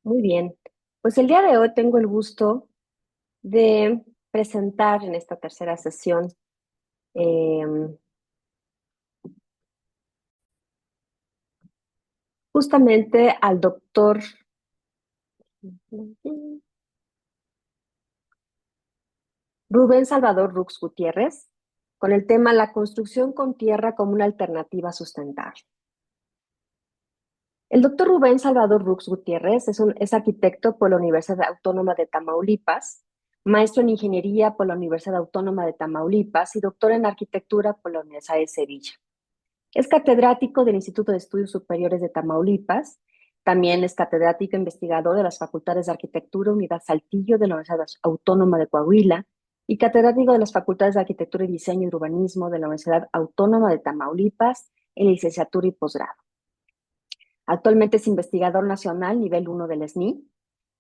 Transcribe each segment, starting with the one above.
Muy bien. Pues el día de hoy tengo el gusto de presentar en esta tercera sesión eh, justamente al doctor Rubén Salvador Rux Gutiérrez con el tema La construcción con tierra como una alternativa sustentable. El doctor Rubén Salvador Rux Gutiérrez es arquitecto por la Universidad Autónoma de Tamaulipas, maestro en ingeniería por la Universidad Autónoma de Tamaulipas y doctor en arquitectura por la Universidad de Sevilla. Es catedrático del Instituto de Estudios Superiores de Tamaulipas. También es catedrático investigador de las Facultades de Arquitectura Unidad Saltillo de la Universidad Autónoma de Coahuila y catedrático de las Facultades de Arquitectura y Diseño y Urbanismo de la Universidad Autónoma de Tamaulipas en licenciatura y posgrado. Actualmente es investigador nacional nivel 1 del SNI.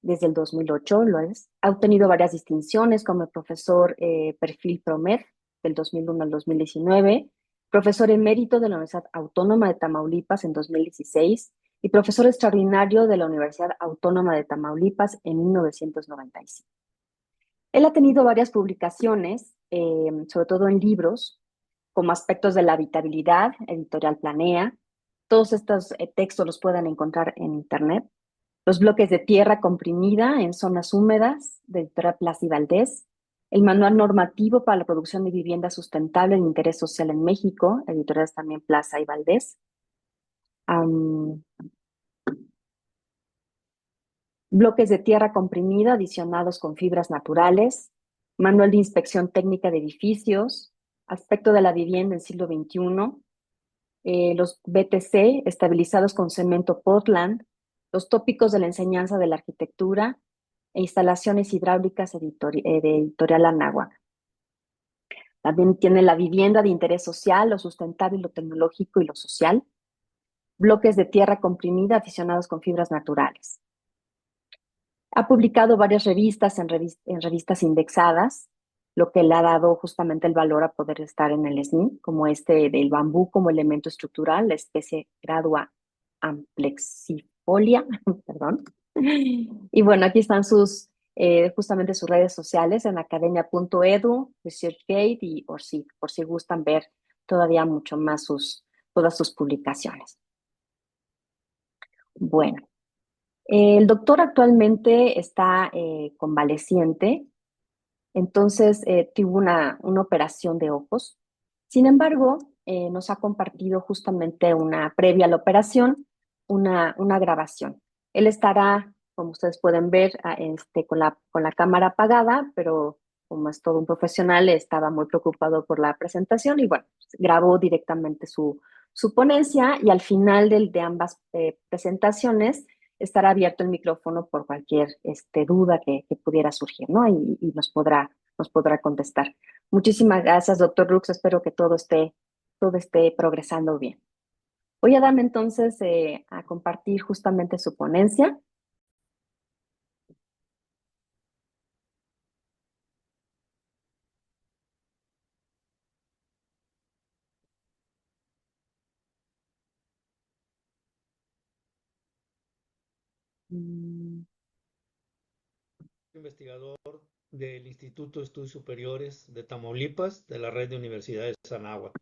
Desde el 2008 lo es. Ha obtenido varias distinciones como el profesor Perfil Promed del 2001 al 2019, profesor emérito de la Universidad Autónoma de Tamaulipas en 2016 y profesor extraordinario de la Universidad Autónoma de Tamaulipas en 1995. Él ha tenido varias publicaciones, sobre todo en libros, como Aspectos de la Habitabilidad, Editorial Planea. Todos estos textos los pueden encontrar en Internet. Los bloques de tierra comprimida en zonas húmedas, de Editorial Plaza y Valdés. El Manual Normativo para la Producción de Vivienda Sustentable de Interés Social en México, editoriales también Plaza y Valdés. Um, Bloques de tierra comprimida adicionados con fibras naturales, Manual de Inspección Técnica de Edificios, Aspecto de la Vivienda en siglo XXI, los BTC estabilizados con cemento Portland, los tópicos de la enseñanza de la arquitectura e instalaciones hidráulicas de Editorial Anáhuac. También tiene la vivienda de interés social, lo sustentable, lo tecnológico y lo social, bloques de tierra comprimida adicionados con fibras naturales. Ha publicado varias revistas en revistas indexadas, lo que le ha dado justamente el valor a poder estar en el SNI, como este del bambú como elemento estructural, la especie Gradua amplexifolia, perdón. Y bueno, aquí están justamente sus redes sociales en academia.edu, ResearchGate y ORCID, por si gustan ver todavía mucho más todas sus publicaciones. Bueno. El doctor actualmente está convaleciente, entonces tuvo una operación de ojos. Sin embargo, nos ha compartido justamente una previa a la operación, una grabación. Él estará, como ustedes pueden ver, con la cámara apagada, pero como es todo un profesional, estaba muy preocupado por la presentación y bueno, grabó directamente su ponencia y al final de ambas presentaciones estará abierto el micrófono por cualquier duda que pudiera surgir, ¿no? Y nos podrá contestar. Muchísimas gracias, doctor Rux. Espero que todo esté progresando bien. Voy a darme entonces a compartir justamente su ponencia. Mm, Investigador del Instituto de Estudios Superiores de Tamaulipas, de la Red de Universidades Anáhuac.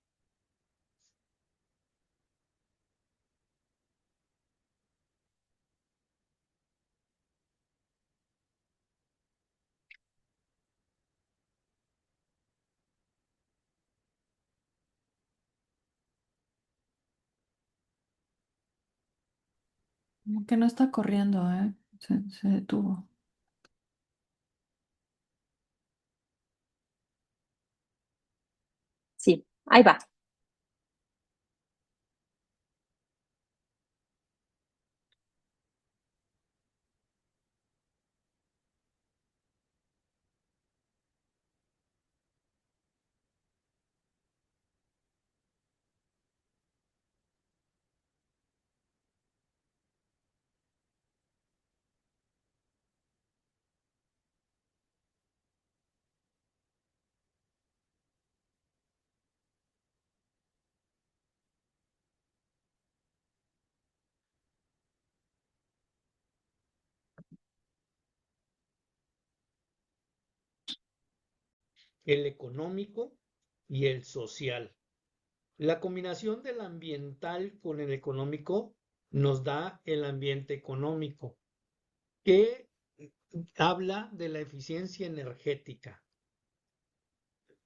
Como que no está corriendo, ¿eh? Se detuvo. sí, ahí va. el económico y el social. La combinación del ambiental con el económico nos da el ambiente económico, que habla de la eficiencia energética.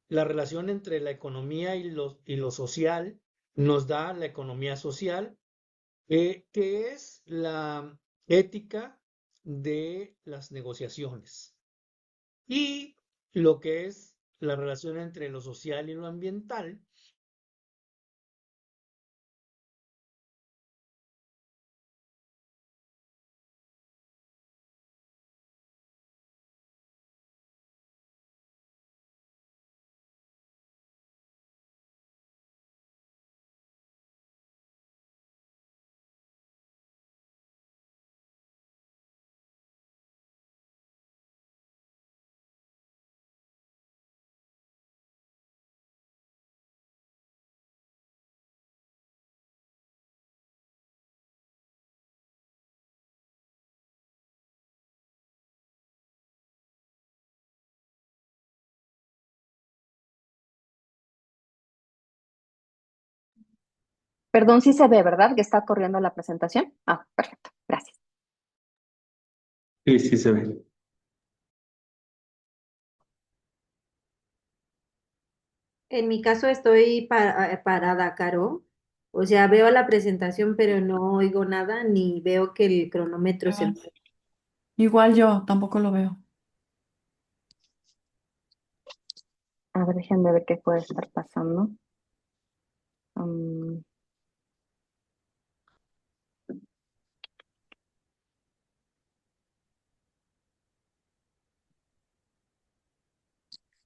La relación entre la economía y lo social nos da la economía social, que es la ética de las negociaciones. Y lo que es la relación entre lo social y lo ambiental. Perdón, sí se ve, ¿verdad? Que está corriendo la presentación. Ah, perfecto. Gracias. Sí, sí se ve. En mi caso estoy parada, Caro. O sea, veo la presentación, pero no oigo nada ni veo que el cronómetro se Igual, mueve. igual yo tampoco lo veo. A ver, déjenme ver qué puede estar pasando. Mm,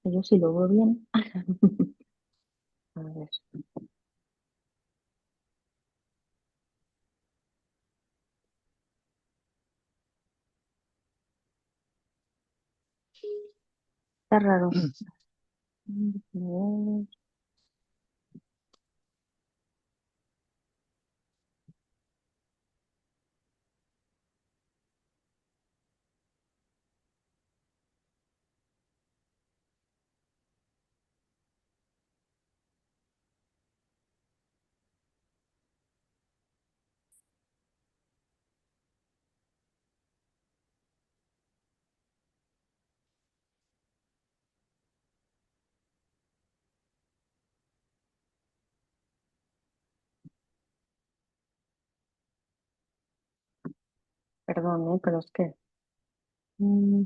yo sí lo veo bien. A ver. Está raro. Perdón, pero es que... mm,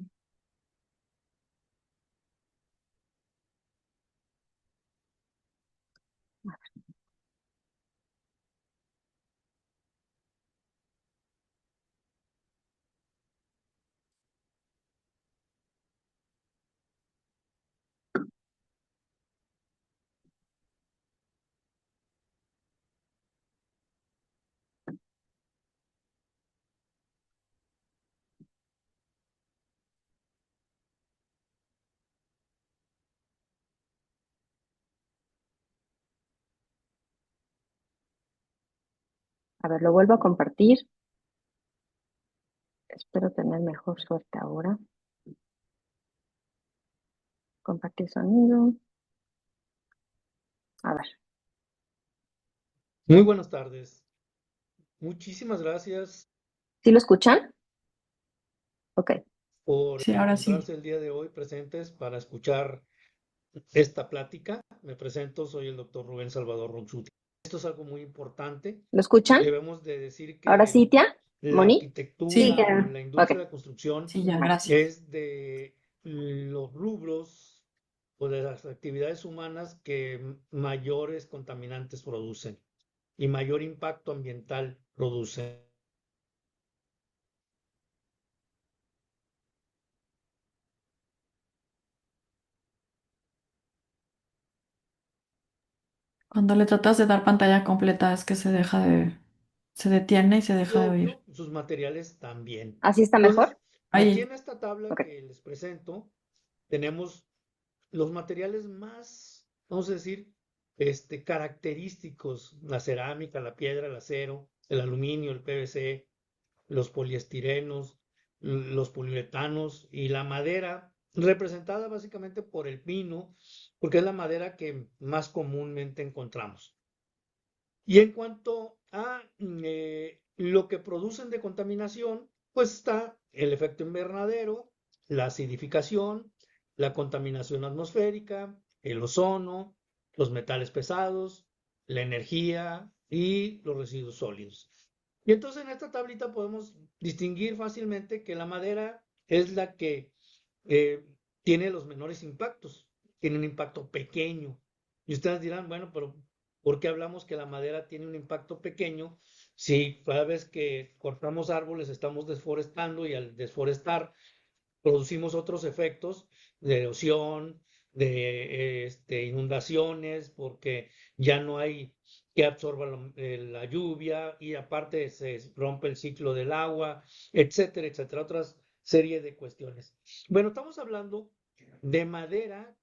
a ver, lo vuelvo a compartir. Espero tener mejor suerte ahora. Compartir sonido. A ver. Muy buenas tardes. Muchísimas gracias ¿Sí lo escuchan? Ok. por Sí, ahora sí. encontrarse el día de hoy presentes para escuchar esta plática. Me presento, soy el doctor Rubén Salvador Ronchuti. Esto es algo muy importante. ¿Lo escuchan? Debemos de decir Ahora sí, que tía. la ¿Moni? Sí, arquitectura Sí, o Caro. la Ok. industria de la construcción sí, ya, gracias. es de los rubros o de las actividades humanas que mayores contaminantes producen y mayor impacto ambiental producen. Cuando le tratas de dar pantalla completa es que se detiene y se Y deja de oír. obvio, sus materiales también. ¿Así está Entonces, mejor? aquí Ahí, en esta tabla Ok. que les presento, tenemos los materiales más, vamos a decir, característicos: la cerámica, la piedra, el acero, el aluminio, el PVC, los poliestirenos, los poliuretanos y la madera, representada básicamente por el pino, porque es la madera que más comúnmente encontramos. Y en cuanto a lo que producen de contaminación, pues está el efecto invernadero, la acidificación, la contaminación atmosférica, el ozono, los metales pesados, la energía y los residuos sólidos. Y entonces en esta tablita podemos distinguir fácilmente que la madera es la que eh, tiene los menores impactos, tiene un impacto pequeño. Y ustedes dirán, bueno, pero ¿por qué hablamos que la madera tiene un impacto pequeño si cada vez que cortamos árboles estamos desforestando y al desforestar producimos otros efectos de erosión, de inundaciones, porque ya no hay que absorba la lluvia y aparte se rompe el ciclo del agua, etcétera, etcétera, otras serie de cuestiones. Bueno, estamos hablando de madera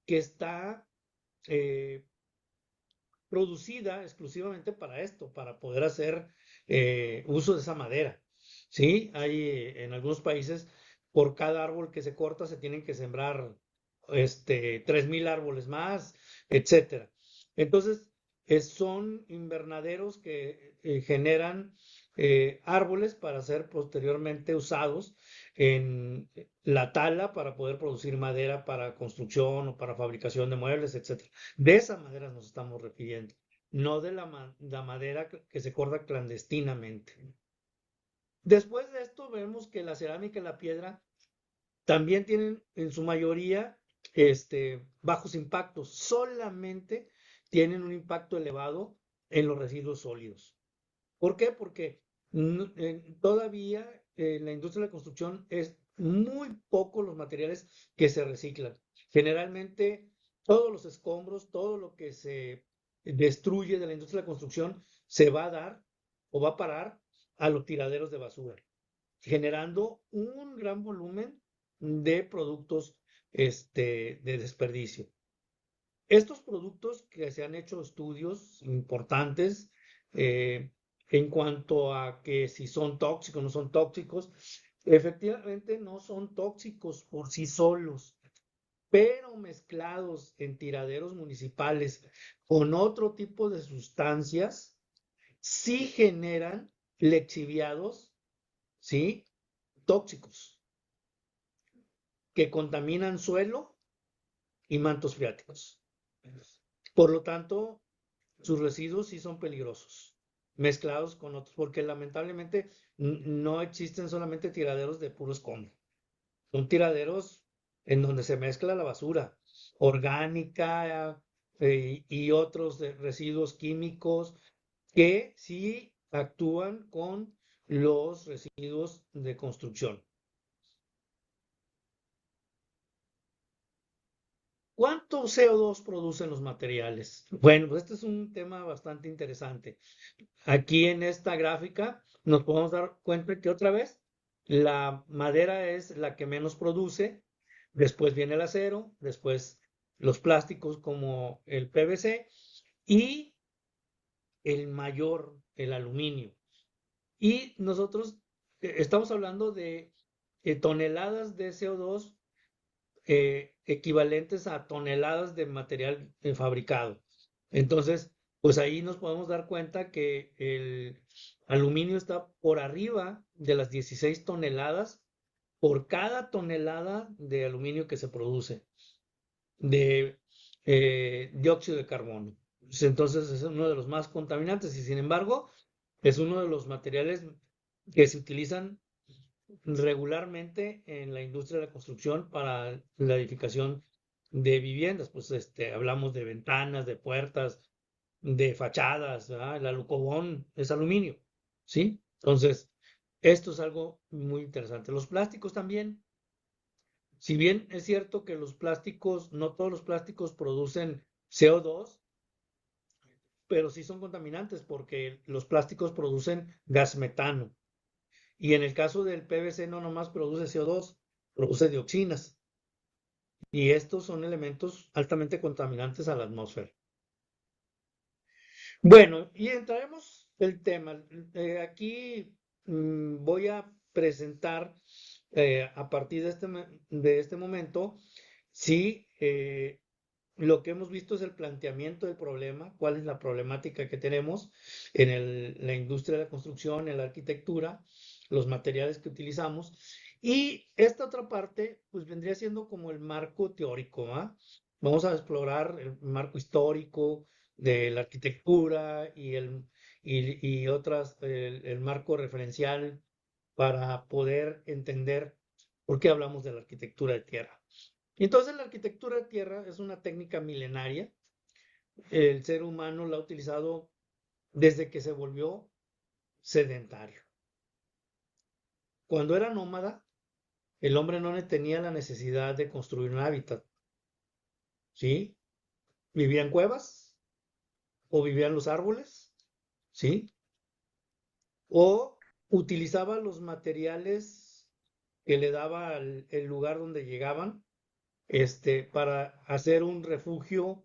que está eh, producida exclusivamente para esto, para poder hacer uso de esa madera. ¿Sí? Hay en algunos países, por cada árbol que se corta, se tienen que sembrar 3,000 árboles más, etcétera. Entonces, son invernaderos que generan árboles para ser posteriormente usados en la tala para poder producir madera para construcción o para fabricación de muebles, etcétera. De esa madera nos estamos refiriendo, no de la madera que se corta clandestinamente. Después de esto vemos que la cerámica y la piedra también tienen en su mayoría bajos impactos, solamente tienen un impacto elevado en los residuos sólidos. ¿Por qué? Porque todavía en la industria de la construcción es muy poco los materiales que se reciclan. Generalmente todos los escombros, todo lo que se destruye de la industria de la construcción se va a dar o va a parar a los tiraderos de basura, generando un gran volumen de productos de desperdicio. Estos productos que se han hecho estudios importantes en cuanto a que si son tóxicos o no son tóxicos, efectivamente no son tóxicos por sí solos, pero mezclados en tiraderos municipales con otro tipo de sustancias, sí generan lixiviados, ¿sí? Tóxicos que contaminan suelo y mantos freáticos. Por lo tanto, sus residuos sí son peligrosos, mezclados con otros, porque lamentablemente no existen solamente tiraderos de puro escombro. Son tiraderos en donde se mezcla la basura orgánica y otros residuos químicos que sí actúan con los residuos de construcción. ¿Cuánto CO2 producen los materiales? Bueno, pues este es un tema bastante interesante. Aquí en esta gráfica nos podemos dar cuenta que otra vez la madera es la que menos produce, después viene el acero, después los plásticos como el PVC y el mayor, el aluminio. Y nosotros estamos hablando de toneladas de CO2 equivalentes a toneladas de material fabricado. Entonces, pues ahí nos podemos dar cuenta que el aluminio está por arriba de las 16 toneladas por cada tonelada de aluminio que se produce, de dióxido de carbono. Entonces es uno de los más contaminantes y sin embargo es uno de los materiales que se utilizan regularmente en la industria de la construcción para la edificación de viviendas. Pues hablamos de ventanas, de puertas, de fachadas, ¿verdad? El alucobón es aluminio, ¿sí? Entonces, esto es algo muy interesante. Los plásticos también, si bien es cierto que los plásticos, no todos los plásticos producen CO2, pero sí son contaminantes porque los plásticos producen gas metano. Y en el caso del PVC no nomás produce CO2, produce dioxinas. Y estos son elementos altamente contaminantes a la atmósfera. Bueno, y entraremos el tema. Aquí voy a presentar a partir de este momento, sí, lo que hemos visto es el planteamiento del problema, cuál es la problemática que tenemos en la industria de la construcción, en la arquitectura, los materiales que utilizamos. Y esta otra parte, pues vendría siendo como el marco teórico, ¿va? Vamos a explorar el marco histórico de la arquitectura y otras, el marco referencial para poder entender por qué hablamos de la arquitectura de tierra. Y entonces la arquitectura de tierra es una técnica milenaria. El ser humano la ha utilizado desde que se volvió sedentario. Cuando era nómada, el hombre no tenía la necesidad de construir un hábitat, ¿sí? Vivía en cuevas o vivía en los árboles, ¿sí? O utilizaba los materiales que le daba el lugar donde llegaban, para hacer un refugio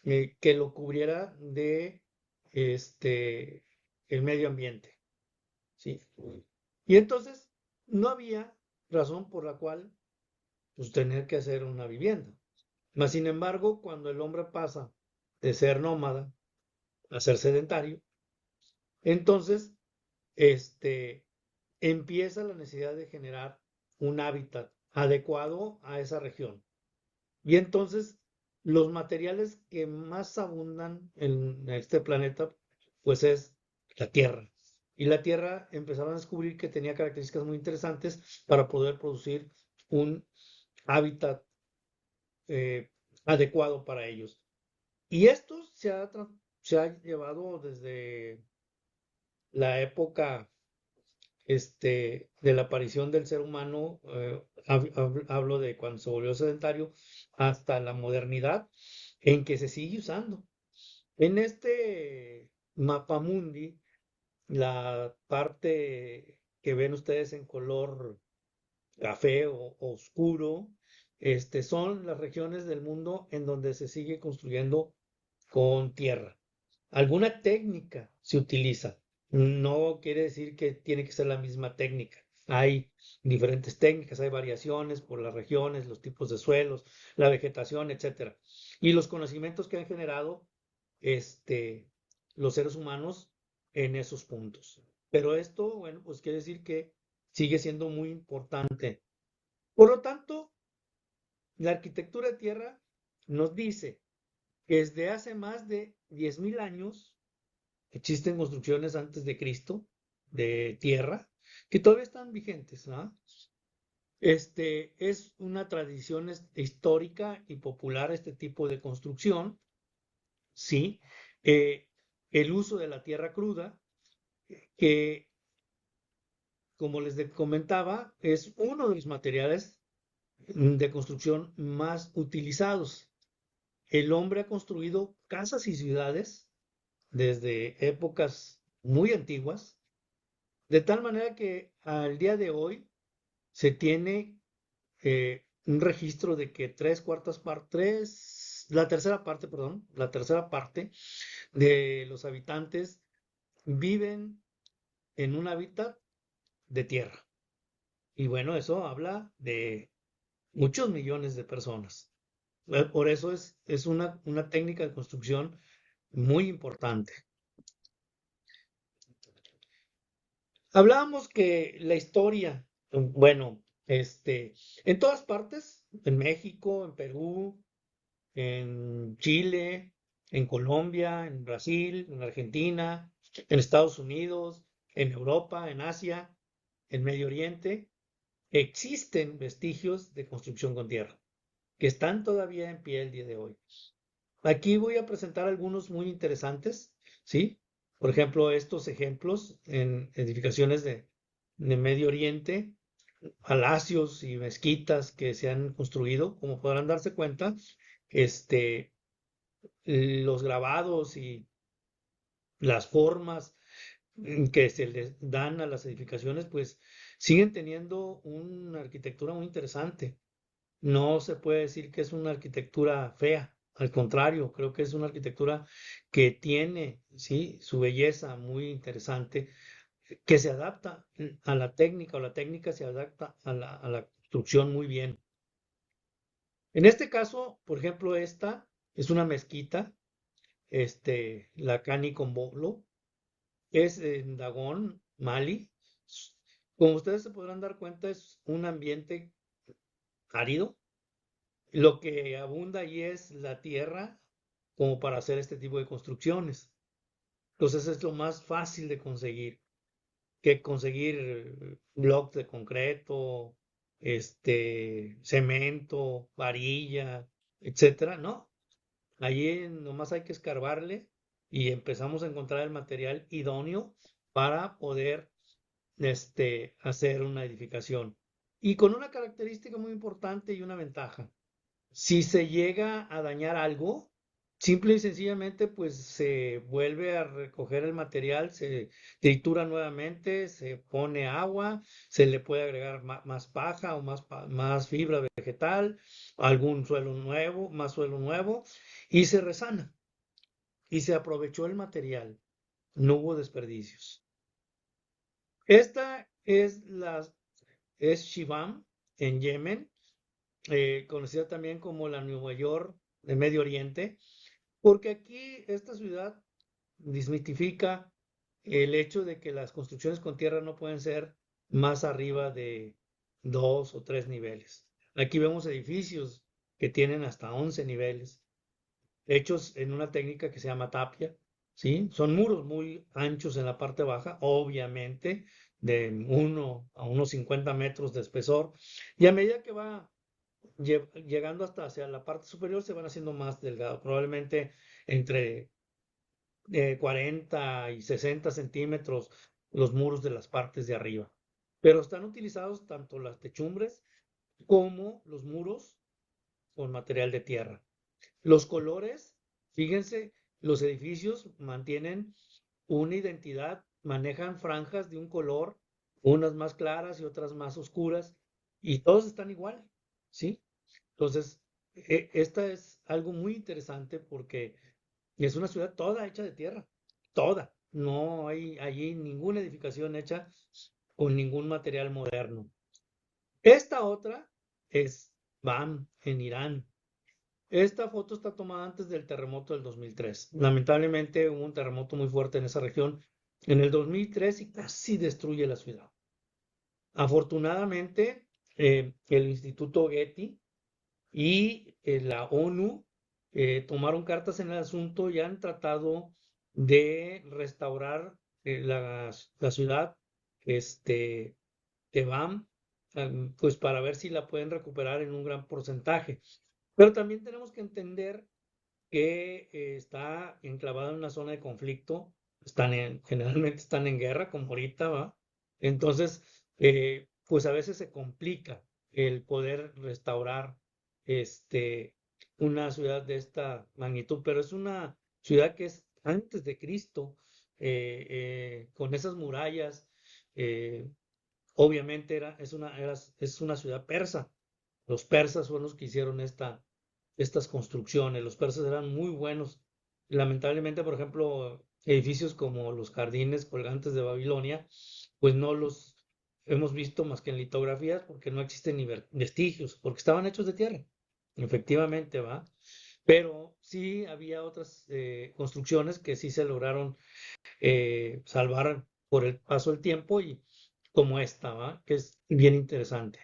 que lo cubriera de el medio ambiente, ¿sí? Y entonces no había razón por la cual pues, tener que hacer una vivienda. Mas, sin embargo, cuando el hombre pasa de ser nómada a ser sedentario, entonces empieza la necesidad de generar un hábitat adecuado a esa región. Y entonces los materiales que más abundan en este planeta, pues es la tierra. Y la tierra empezaron a descubrir que tenía características muy interesantes para poder producir un hábitat adecuado para ellos. Y esto se ha llevado desde la época de la aparición del ser humano, hablo de cuando se volvió sedentario, hasta la modernidad, en que se sigue usando. En este mapamundi, la parte que ven ustedes en color café o oscuro, son las regiones del mundo en donde se sigue construyendo con tierra. Alguna técnica se utiliza. No quiere decir que tiene que ser la misma técnica. Hay diferentes técnicas, hay variaciones por las regiones, los tipos de suelos, la vegetación, etcétera. Y los conocimientos que han generado los seres humanos en esos puntos. Pero esto, bueno, pues quiere decir que sigue siendo muy importante. Por lo tanto, la arquitectura de tierra nos dice que desde hace más de 10.000 años existen construcciones antes de Cristo de tierra que todavía están vigentes, ¿no? Es una tradición histórica y popular este tipo de construcción, ¿sí? El uso de la tierra cruda, que, como les comentaba, es uno de los materiales de construcción más utilizados. El hombre ha construido casas y ciudades desde épocas muy antiguas, de tal manera que al día de hoy se tiene un registro de que la tercera parte de los habitantes viven en un hábitat de tierra. Y bueno, eso habla de muchos millones de personas. Por eso es una técnica de construcción muy importante. Hablábamos que la historia, bueno, en todas partes, en México, en Perú, en Chile, en Colombia, en Brasil, en Argentina, en Estados Unidos, en Europa, en Asia, en Medio Oriente, existen vestigios de construcción con tierra que están todavía en pie el día de hoy. Aquí voy a presentar algunos muy interesantes, ¿sí? Por ejemplo, estos ejemplos en edificaciones de Medio Oriente, palacios y mezquitas que se han construido, como podrán darse cuenta, los grabados y las formas que se les dan a las edificaciones, pues siguen teniendo una arquitectura muy interesante. No se puede decir que es una arquitectura fea, al contrario, creo que es una arquitectura que tiene, sí, su belleza muy interesante que se adapta a la técnica o la técnica se adapta a la construcción muy bien. En este caso, por ejemplo, esta es una mezquita, la Cani Combolo, es en Dagón, Mali. Como ustedes se podrán dar cuenta, es un ambiente árido. Lo que abunda allí es la tierra como para hacer este tipo de construcciones. Entonces es lo más fácil de conseguir que conseguir blocks de concreto, cemento, varilla, etcétera. No, allí nomás hay que escarbarle y empezamos a encontrar el material idóneo para poder hacer una edificación. Y con una característica muy importante y una ventaja. Si se llega a dañar algo, simple y sencillamente, pues se vuelve a recoger el material, se tritura nuevamente, se pone agua, se le puede agregar más paja o más fibra vegetal, algún suelo nuevo, más suelo nuevo, y se resana. Y se aprovechó el material. No hubo desperdicios. Esta es Shibam en Yemen, conocida también como la Nueva York de Medio Oriente, porque aquí esta ciudad desmitifica el hecho de que las construcciones con tierra no pueden ser más arriba de 2 o 3 niveles. Aquí vemos edificios que tienen hasta 11 niveles, hechos en una técnica que se llama tapia, ¿sí? Son muros muy anchos en la parte baja, obviamente, de 1 a unos 50 metros de espesor, y a medida que va llegando hasta hacia la parte superior se van haciendo más delgados, probablemente entre 40 y 60 centímetros los muros de las partes de arriba. Pero están utilizados tanto las techumbres como los muros con material de tierra. Los colores, fíjense, los edificios mantienen una identidad, manejan franjas de un color, unas más claras y otras más oscuras, y todos están igual, ¿sí? Entonces, esta es algo muy interesante porque es una ciudad toda hecha de tierra, toda. No hay allí ninguna edificación hecha con ningún material moderno. Esta otra es Bam, en Irán. Esta foto está tomada antes del terremoto del 2003. Lamentablemente hubo un terremoto muy fuerte en esa región en el 2003 y casi destruye la ciudad. Afortunadamente, el Instituto Getty y la ONU tomaron cartas en el asunto y han tratado de restaurar la ciudad, Tebam, pues para ver si la pueden recuperar en un gran porcentaje. Pero también tenemos que entender que está enclavada en una zona de conflicto, generalmente están en guerra, como ahorita, ¿va? Entonces, pues a veces se complica el poder restaurar una ciudad de esta magnitud, pero es una ciudad que es antes de Cristo, con esas murallas, obviamente es una ciudad persa. Los persas son los que hicieron estas construcciones. Los persas eran muy buenos. Lamentablemente, por ejemplo, edificios como los jardines colgantes de Babilonia, pues no los hemos visto más que en litografías porque no existen ni vestigios, porque estaban hechos de tierra. Efectivamente, va. Pero sí había otras construcciones que sí se lograron salvar por el paso del tiempo y como esta, ¿va? Que es bien interesante.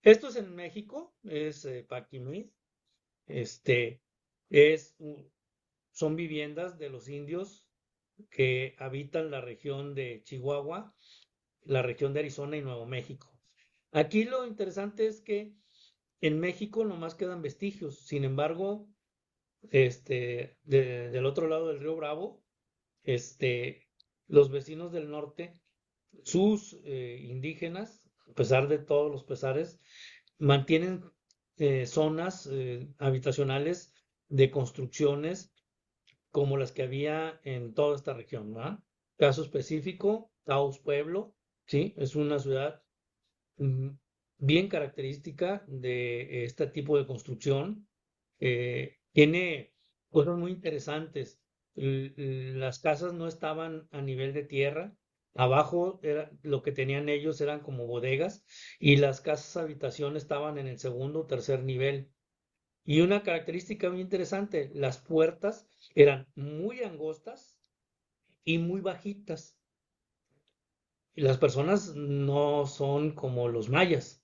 Esto es en México, es Paquimí. Este es, son viviendas de los indios que habitan la región de Chihuahua, la región de Arizona y Nuevo México. Aquí lo interesante es que en México nomás quedan vestigios. Sin embargo, del otro lado del río Bravo, los vecinos del norte, sus indígenas, a pesar de todos los pesares, mantienen zonas habitacionales de construcciones como las que había en toda esta región, ¿verdad? Caso específico, Taos Pueblo, ¿sí? Es una ciudad mm, bien característica de este tipo de construcción. Tiene cosas muy interesantes. Las casas no estaban a nivel de tierra, Abajo lo que tenían ellos eran como bodegas y las casas habitación estaban en el segundo o tercer nivel. Y una característica muy interesante, las puertas eran muy angostas y muy bajitas. Y las personas no son como los mayas,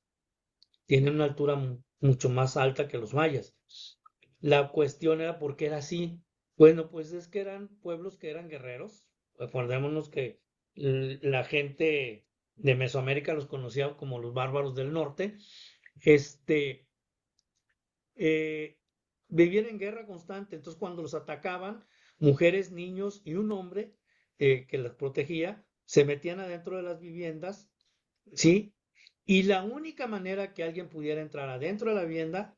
tienen una altura mucho más alta que los mayas. La cuestión era por qué era así. Bueno, pues es que eran pueblos que eran guerreros. Acordémonos que la gente de Mesoamérica los conocía como los bárbaros del norte. Este, eh, Vivían en guerra constante. Entonces, cuando los atacaban, mujeres, niños y un hombre que las protegía, se metían adentro de las viviendas, ¿sí? Y la única manera que alguien pudiera entrar adentro de la vivienda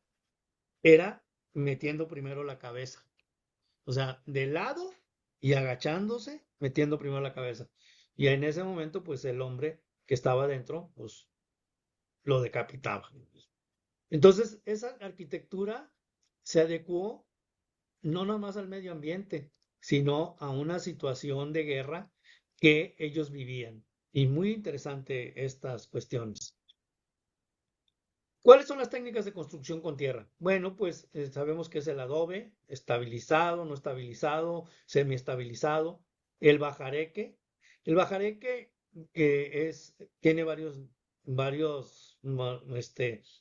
era metiendo primero la cabeza. O sea, de lado y agachándose, metiendo primero la cabeza. Y en ese momento, pues el hombre que estaba adentro, pues lo decapitaba. Entonces, esa arquitectura se adecuó no nomás al medio ambiente, sino a una situación de guerra que ellos vivían. Y muy interesante estas cuestiones. ¿Cuáles son las técnicas de construcción con tierra? Bueno, pues sabemos que es el adobe, estabilizado, no estabilizado, semiestabilizado, el bajareque. El bajareque tiene varios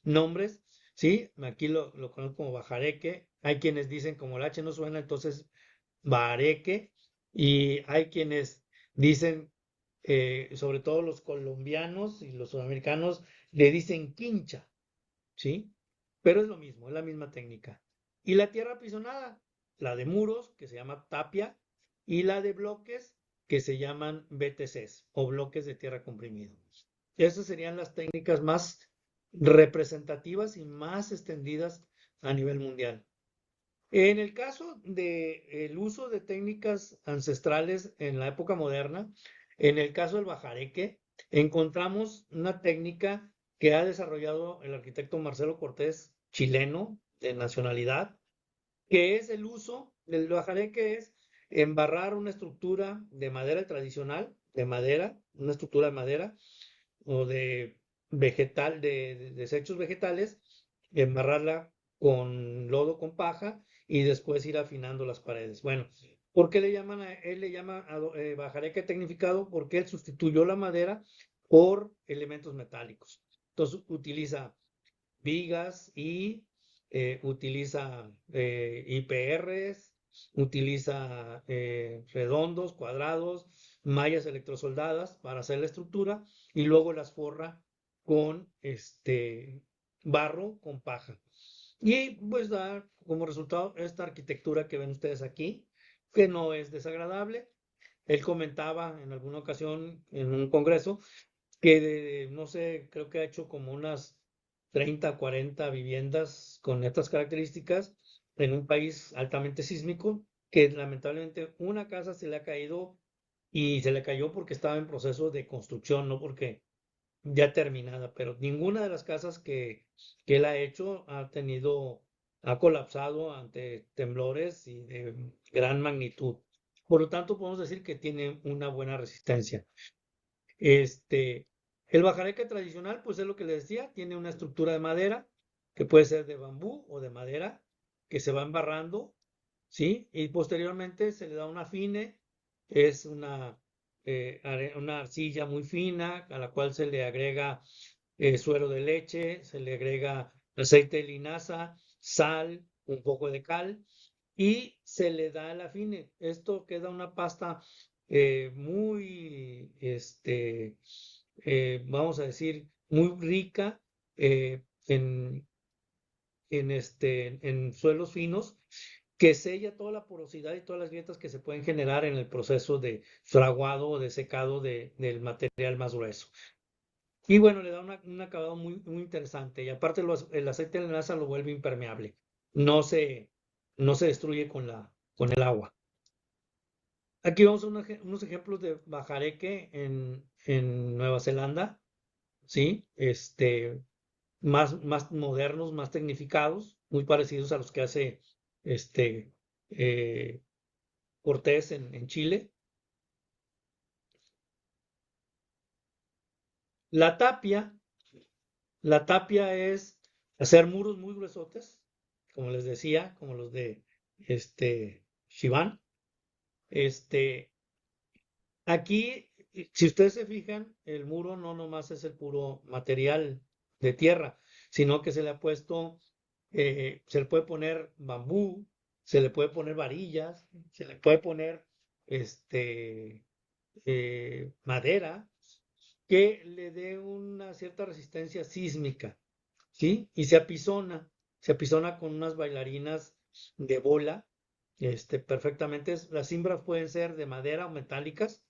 nombres, ¿sí? Aquí lo conozco como bajareque. Hay quienes dicen como el H no suena, entonces bareque. Y hay quienes dicen, sobre todo los colombianos y los sudamericanos, le dicen quincha. ¿Sí? Pero es lo mismo, es la misma técnica. Y la tierra apisonada, la de muros, que se llama tapia, y la de bloques, que se llaman BTCs o bloques de tierra comprimido. Esas serían las técnicas más representativas y más extendidas a nivel mundial. En el caso del uso de técnicas ancestrales en la época moderna, en el caso del bajareque, encontramos una técnica que ha desarrollado el arquitecto Marcelo Cortés, chileno de nacionalidad, que es el uso del bajareque, es embarrar una estructura de madera tradicional, de madera, una estructura de madera o de vegetal, de desechos vegetales, embarrarla con lodo, con paja y después ir afinando las paredes. Bueno, ¿por qué él le llama bajareque tecnificado? Porque él sustituyó la madera por elementos metálicos. Entonces utiliza vigas y utiliza IPRs, utiliza redondos, cuadrados, mallas electrosoldadas para hacer la estructura y luego las forra con barro con paja. Y pues da como resultado esta arquitectura que ven ustedes aquí, que no es desagradable. Él comentaba en alguna ocasión en un congreso que no sé, creo que ha hecho como unas 30, 40 viviendas con estas características en un país altamente sísmico, que lamentablemente una casa se le ha caído y se le cayó porque estaba en proceso de construcción, no porque ya terminada, pero ninguna de las casas que él ha hecho ha colapsado ante temblores y de gran magnitud. Por lo tanto, podemos decir que tiene una buena resistencia. El bajareque tradicional, pues es lo que les decía, tiene una estructura de madera, que puede ser de bambú o de madera, que se va embarrando, ¿sí? Y posteriormente se le da un afine, es una arcilla muy fina, a la cual se le agrega suero de leche, se le agrega aceite de linaza, sal, un poco de cal, y se le da el afine. Esto queda una pasta muy, vamos a decir, muy rica en suelos finos, que sella toda la porosidad y todas las grietas que se pueden generar en el proceso de fraguado o de secado del material más grueso. Y bueno, le da un acabado muy, muy interesante. Y aparte el aceite de linaza lo vuelve impermeable. No se, no se destruye con el agua. Aquí vamos a unos ejemplos de bajareque en Nueva Zelanda, ¿sí? Más modernos, más tecnificados, muy parecidos a los que hace eh, Cortés en Chile. La tapia, la tapia es hacer muros muy gruesotes, como les decía, como los de Shibán. Aquí, si ustedes se fijan, el muro no nomás es el puro material de tierra, sino que se le ha puesto, se le puede poner bambú, se le puede poner varillas, se le puede poner madera que le dé una cierta resistencia sísmica, ¿sí? Y se apisona con unas bailarinas de bola, perfectamente. Las cimbras pueden ser de madera o metálicas.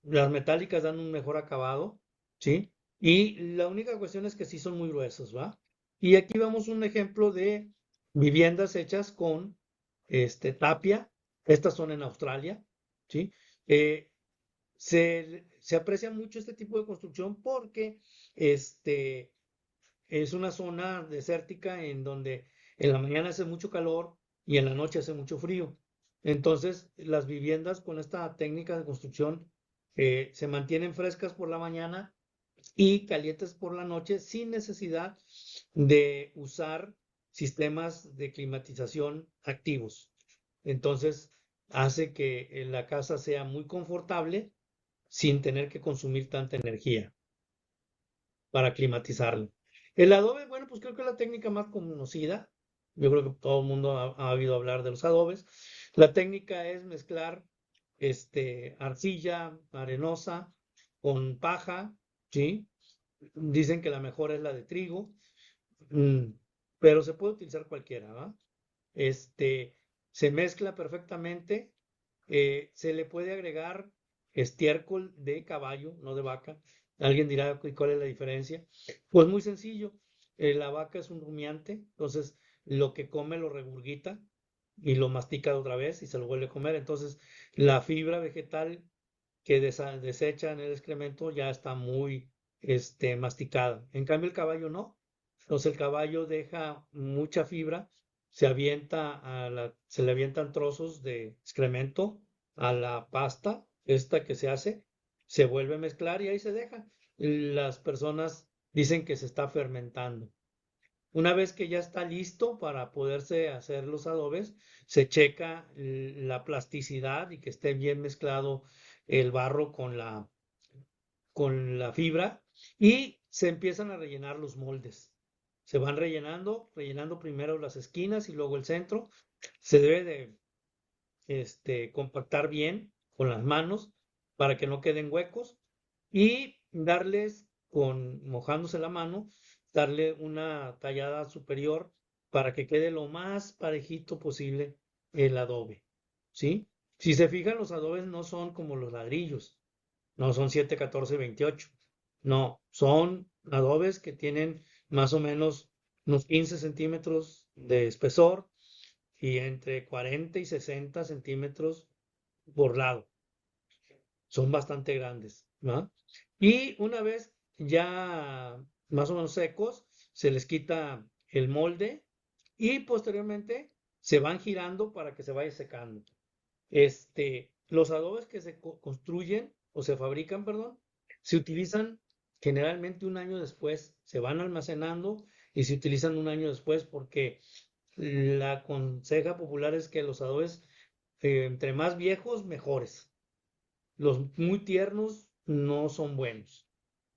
Las metálicas dan un mejor acabado, ¿sí? Y la única cuestión es que sí son muy gruesos, ¿va? Y aquí vamos un ejemplo de viviendas hechas con tapia. Estas son en Australia, ¿sí? Se aprecia mucho este tipo de construcción porque es una zona desértica en donde en la mañana hace mucho calor y en la noche hace mucho frío. Entonces, las viviendas con esta técnica de construcción se mantienen frescas por la mañana y calientes por la noche sin necesidad de usar sistemas de climatización activos. Entonces, hace que la casa sea muy confortable sin tener que consumir tanta energía para climatizarlo. El adobe, bueno, pues creo que es la técnica más conocida. Yo creo que todo el mundo ha oído hablar de los adobes. La técnica es mezclar arcilla arenosa con paja, ¿sí? Dicen que la mejor es la de trigo, mm, pero se puede utilizar cualquiera, ¿va? Se mezcla perfectamente, se le puede agregar estiércol de caballo, no de vaca. Alguien dirá, "¿Y cuál es la diferencia?". Pues muy sencillo, la vaca es un rumiante, entonces lo que come lo regurgita y lo mastica otra vez y se lo vuelve a comer. Entonces la fibra vegetal que desecha en el excremento ya está muy masticada. En cambio el caballo no. Entonces el caballo deja mucha fibra, se le avientan trozos de excremento a la pasta, esta que se hace, se vuelve a mezclar y ahí se deja. Las personas dicen que se está fermentando. Una vez que ya está listo para poderse hacer los adobes, se checa la plasticidad y que esté bien mezclado el barro con la fibra y se empiezan a rellenar los moldes. Se van rellenando primero las esquinas y luego el centro. Se debe compactar bien con las manos para que no queden huecos y mojándose la mano, darle una tallada superior para que quede lo más parejito posible el adobe, ¿sí? Si se fijan, los adobes no son como los ladrillos, no son 7, 14, 28, no, son adobes que tienen más o menos unos 15 centímetros de espesor y entre 40 y 60 centímetros por lado. Son bastante grandes, ¿no? Y una vez ya más o menos secos, se les quita el molde y posteriormente se van girando para que se vaya secando. Los adobes que se construyen o se fabrican, perdón, se utilizan generalmente un año después, se van almacenando y se utilizan un año después porque la conseja popular es que los adobes, entre más viejos, mejores. Los muy tiernos no son buenos.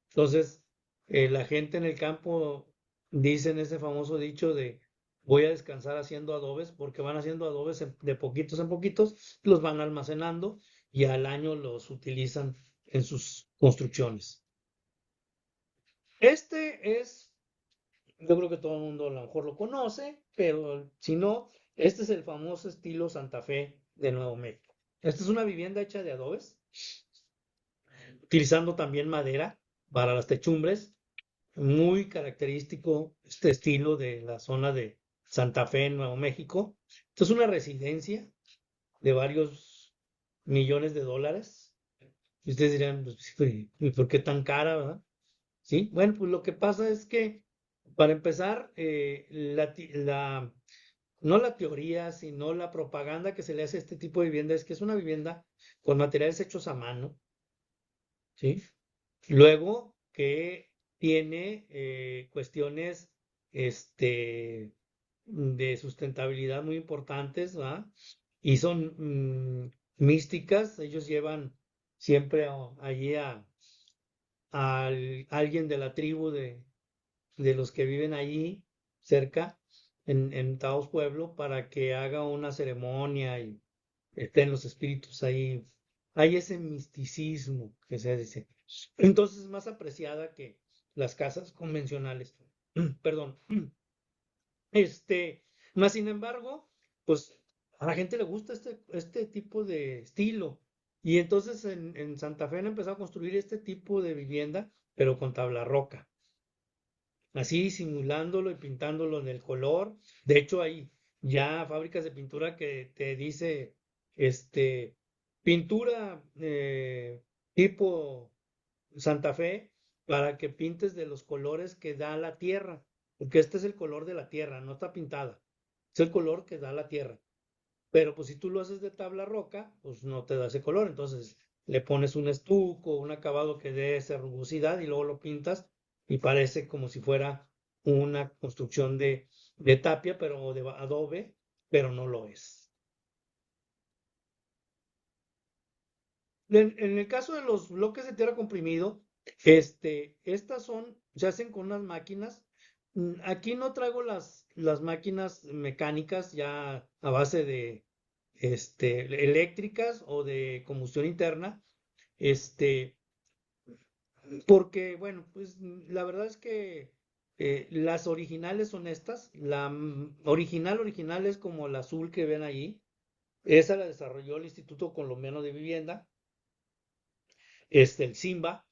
Entonces, la gente en el campo dice en ese famoso dicho de voy a descansar haciendo adobes, porque van haciendo adobes de poquitos en poquitos, los van almacenando y al año los utilizan en sus construcciones. Yo creo que todo el mundo a lo mejor lo conoce, pero si no, este es el famoso estilo Santa Fe de Nuevo México. Esta es una vivienda hecha de adobes, utilizando también madera para las techumbres, muy característico este estilo de la zona de Santa Fe, en Nuevo México. Esto es una residencia de varios millones de dólares. Y ustedes dirán, pues, ¿y por qué tan cara, verdad? Sí, bueno, pues lo que pasa es que, para empezar, no la teoría, sino la propaganda que se le hace a este tipo de vivienda es que es una vivienda con materiales hechos a mano, ¿sí? Luego, que tiene cuestiones de sustentabilidad muy importantes, ¿va? Y son místicas. Ellos llevan siempre allí a alguien de la tribu de los que viven allí cerca, en Taos Pueblo, para que haga una ceremonia y estén los espíritus ahí. Hay ese misticismo que se dice. Entonces es más apreciada que las casas convencionales. Perdón. Más sin embargo, pues a la gente le gusta este tipo de estilo. Y entonces en Santa Fe han empezado a construir este tipo de vivienda, pero con tabla roca. Así simulándolo y pintándolo en el color. De hecho, hay ya fábricas de pintura que te dice, pintura tipo Santa Fe para que pintes de los colores que da la tierra, porque este es el color de la tierra, no está pintada, es el color que da la tierra. Pero pues si tú lo haces de tabla roca, pues no te da ese color, entonces le pones un estuco, un acabado que dé esa rugosidad y luego lo pintas y parece como si fuera una construcción de tapia, pero de adobe, pero no lo es. En el caso de los bloques de tierra comprimido, estas se hacen con unas máquinas. Aquí no traigo las máquinas mecánicas ya a base de eléctricas o de combustión interna, porque, bueno, pues la verdad es que las originales son estas. La original es como la azul que ven ahí. Esa la desarrolló el Instituto Colombiano de Vivienda, el SIMBA,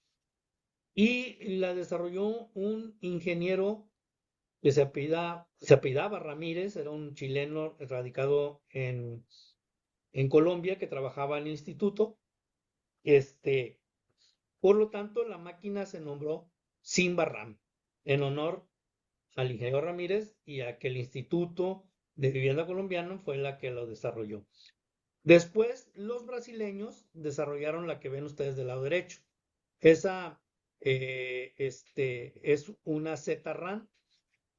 y la desarrolló un ingeniero que se apellidaba Ramírez, era un chileno radicado en Colombia que trabajaba en el instituto. Por lo tanto, la máquina se nombró Simba Ram, en honor al ingeniero Ramírez y a que el Instituto de Vivienda Colombiano fue la que lo desarrolló. Después, los brasileños desarrollaron la que ven ustedes del lado derecho. Esa es una Z-RAM.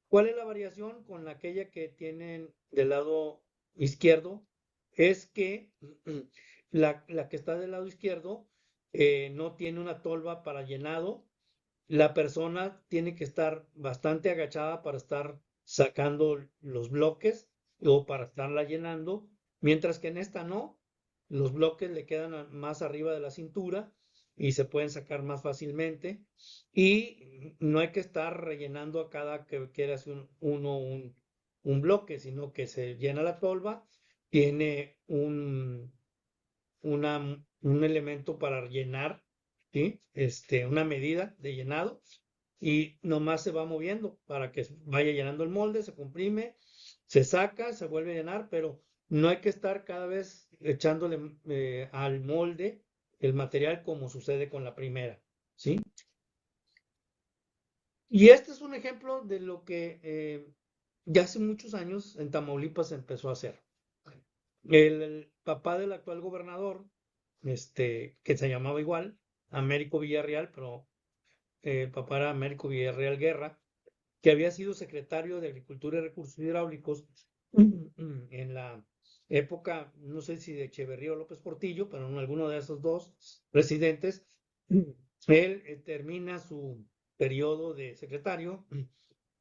¿Cuál es la variación con aquella que tienen del lado izquierdo? Es que la que está del lado izquierdo no tiene una tolva para llenado. La persona tiene que estar bastante agachada para estar sacando los bloques o para estarla llenando, mientras que en esta no. Los bloques le quedan más arriba de la cintura y se pueden sacar más fácilmente. Y no hay que estar rellenando a cada que quieras un bloque, sino que se llena la tolva, tiene un elemento para llenar, ¿sí? Una medida de llenado y nomás se va moviendo para que vaya llenando el molde, se comprime, se saca, se vuelve a llenar, pero no hay que estar cada vez echándole al molde el material como sucede con la primera, ¿sí? Y este es un ejemplo de lo que ya hace muchos años en Tamaulipas se empezó a hacer. El papá del actual gobernador, que se llamaba igual, Américo Villarreal, pero el papá era Américo Villarreal Guerra, que había sido secretario de Agricultura y Recursos Hidráulicos en la época, no sé si de Echeverría o López Portillo, pero en alguno de esos dos presidentes. Él termina su periodo de secretario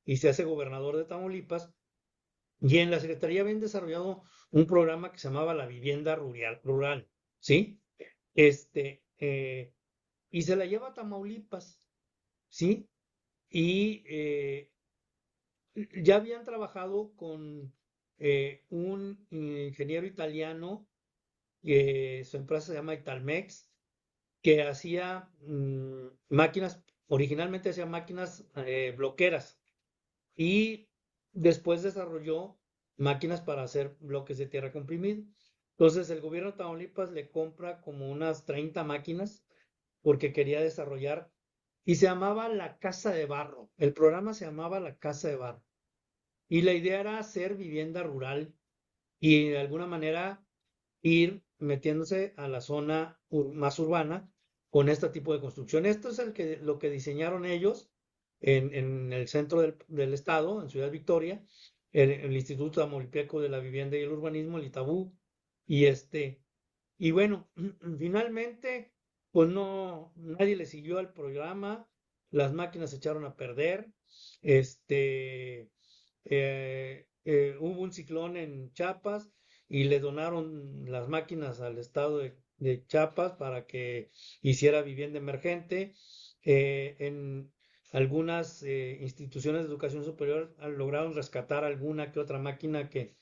y se hace gobernador de Tamaulipas. Y en la Secretaría habían desarrollado un programa que se llamaba la vivienda rural, ¿sí? Y se la lleva a Tamaulipas, ¿sí? Y ya habían trabajado con un ingeniero italiano, su empresa se llama Italmex, que hacía máquinas, originalmente hacía máquinas bloqueras y después desarrolló máquinas para hacer bloques de tierra comprimido. Entonces el gobierno de Tamaulipas le compra como unas 30 máquinas porque quería desarrollar y se llamaba La Casa de Barro. El programa se llamaba La Casa de Barro. Y la idea era hacer vivienda rural y de alguna manera ir metiéndose a la zona más urbana con este tipo de construcción. Esto es lo que diseñaron ellos en el centro del estado, en Ciudad Victoria, el Instituto Tamaulipeco de la Vivienda y el Urbanismo, el ITABU, y bueno, finalmente, pues no, nadie le siguió al programa, las máquinas se echaron a perder, hubo un ciclón en Chiapas y le donaron las máquinas al estado de Chiapas para que hiciera vivienda emergente. En algunas instituciones de educación superior lograron rescatar alguna que otra máquina que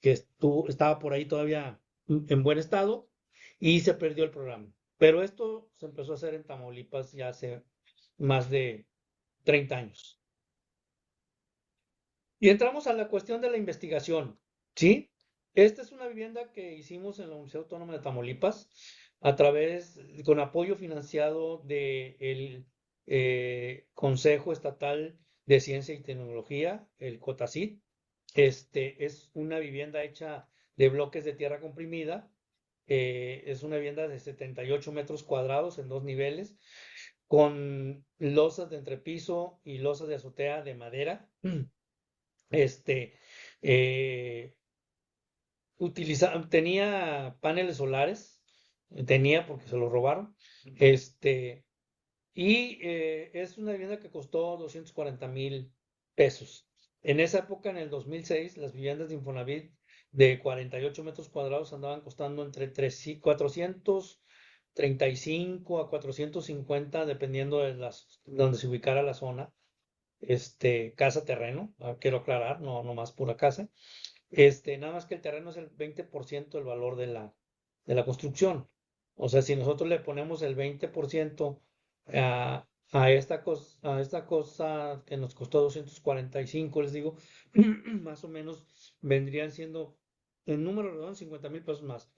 estaba por ahí todavía en buen estado y se perdió el programa. Pero esto se empezó a hacer en Tamaulipas ya hace más de 30 años. Y entramos a la cuestión de la investigación, ¿sí? Esta es una vivienda que hicimos en la Universidad Autónoma de Tamaulipas con apoyo financiado del Consejo Estatal de Ciencia y Tecnología, el COTACIT. Es una vivienda hecha de bloques de tierra comprimida. Es una vivienda de 78 metros cuadrados en 2 niveles, con losas de entrepiso y losas de azotea de madera. Este, eh, tenía paneles solares, tenía porque se los robaron. Es una vivienda que costó 240,000 pesos. En esa época, en el 2006, las viviendas de Infonavit de 48 metros cuadrados andaban costando entre 435 a 450, dependiendo de donde se ubicara la zona. Casa terreno, quiero aclarar, no más pura casa. Nada más que el terreno es el 20% del valor de la construcción. O sea, si nosotros le ponemos el 20% a esta cosa que nos costó 245, les digo, más o menos vendrían siendo, en número redondo, 50,000 pesos más.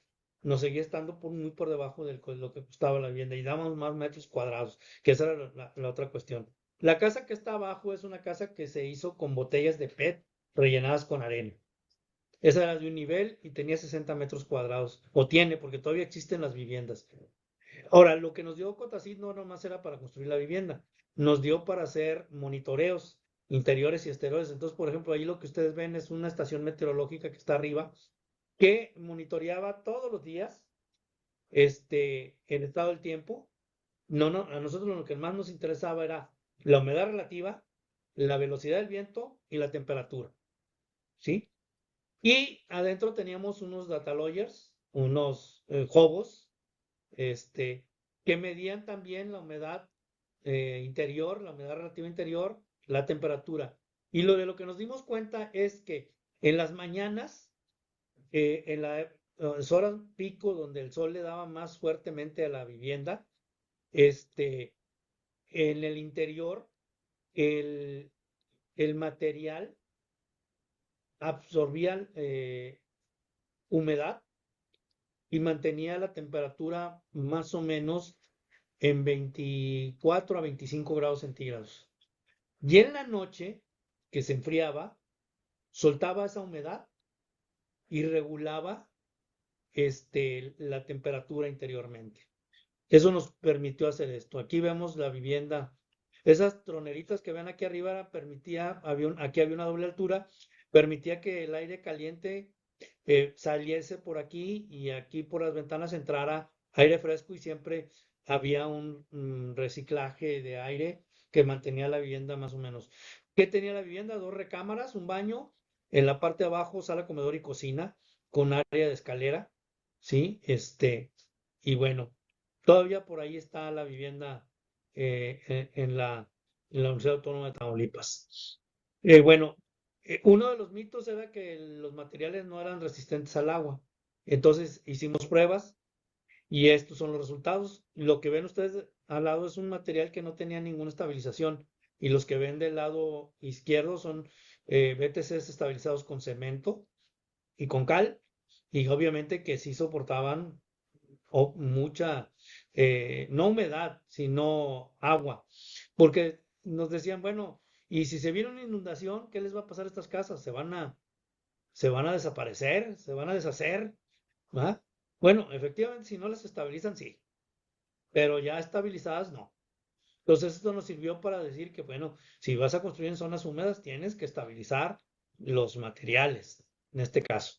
Nos seguía estando muy por debajo de lo que costaba la vivienda y dábamos más metros cuadrados, que esa era la otra cuestión. La casa que está abajo es una casa que se hizo con botellas de PET rellenadas con arena. Esa era de un nivel y tenía 60 metros cuadrados, o tiene, porque todavía existen las viviendas. Ahora, lo que nos dio Cotacit no nomás era para construir la vivienda, nos dio para hacer monitoreos interiores y exteriores. Entonces, por ejemplo, ahí lo que ustedes ven es una estación meteorológica que está arriba, que monitoreaba todos los días el estado del tiempo. A nosotros lo que más nos interesaba era la humedad relativa, la velocidad del viento y la temperatura, ¿sí? Y adentro teníamos unos data loggers, unos jobos, que medían también la humedad interior, la humedad relativa interior, la temperatura. Y lo que nos dimos cuenta es que en las mañanas, en las horas pico donde el sol le daba más fuertemente a la vivienda, en el interior, el, el material absorbía humedad y mantenía la temperatura más o menos en 24 a 25 grados centígrados. Y en la noche, que se enfriaba, soltaba esa humedad y regulaba la temperatura interiormente. Eso nos permitió hacer esto. Aquí vemos la vivienda. Esas troneritas que ven aquí arriba aquí había una doble altura, permitía que el aire caliente saliese por aquí y aquí por las ventanas entrara aire fresco y siempre había un reciclaje de aire que mantenía la vivienda más o menos. ¿Qué tenía la vivienda? 2 recámaras, un baño, en la parte de abajo sala, comedor y cocina con área de escalera, ¿sí? Y bueno, todavía por ahí está la vivienda en la Universidad Autónoma de Tamaulipas. Bueno, uno de los mitos era que los materiales no eran resistentes al agua. Entonces hicimos pruebas y estos son los resultados. Lo que ven ustedes al lado es un material que no tenía ninguna estabilización y los que ven del lado izquierdo son BTCs estabilizados con cemento y con cal y obviamente que sí soportaban mucha, no humedad, sino agua. Porque nos decían, bueno, y si se viene una inundación, ¿qué les va a pasar a estas casas? Se van a desaparecer, se van a deshacer, ¿va? Bueno, efectivamente, si no las estabilizan, sí. pero ya estabilizadas no. Entonces esto nos sirvió para decir que, bueno, si vas a construir en zonas húmedas, tienes que estabilizar los materiales, en este caso.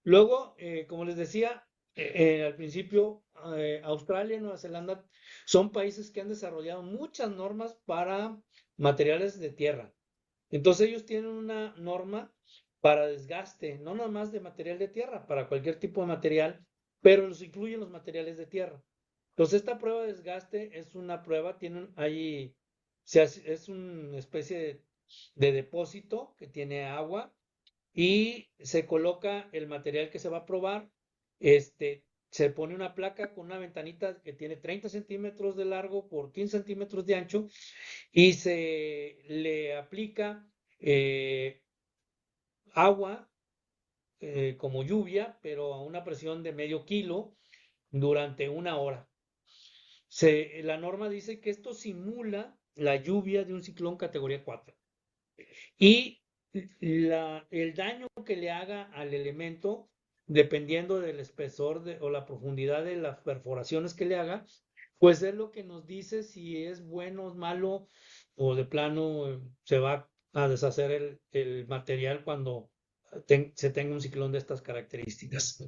Luego, como les decía al principio, Australia y Nueva Zelanda son países que han desarrollado muchas normas para materiales de tierra. Entonces ellos tienen una norma para desgaste, no nada más de material de tierra, para cualquier tipo de material, pero los incluyen los materiales de tierra. Entonces esta prueba de desgaste es una prueba, es una especie de depósito que tiene agua y se coloca el material que se va a probar, se pone una placa con una ventanita que tiene 30 centímetros de largo por 15 centímetros de ancho y se le aplica agua como lluvia, pero a una presión de medio kilo durante una hora. La norma dice que esto simula la lluvia de un ciclón categoría 4. Y el daño que le haga al elemento, dependiendo del espesor o la profundidad de las perforaciones que le haga, pues es lo que nos dice si es bueno o malo o de plano se va a deshacer el material cuando se tenga un ciclón de estas características.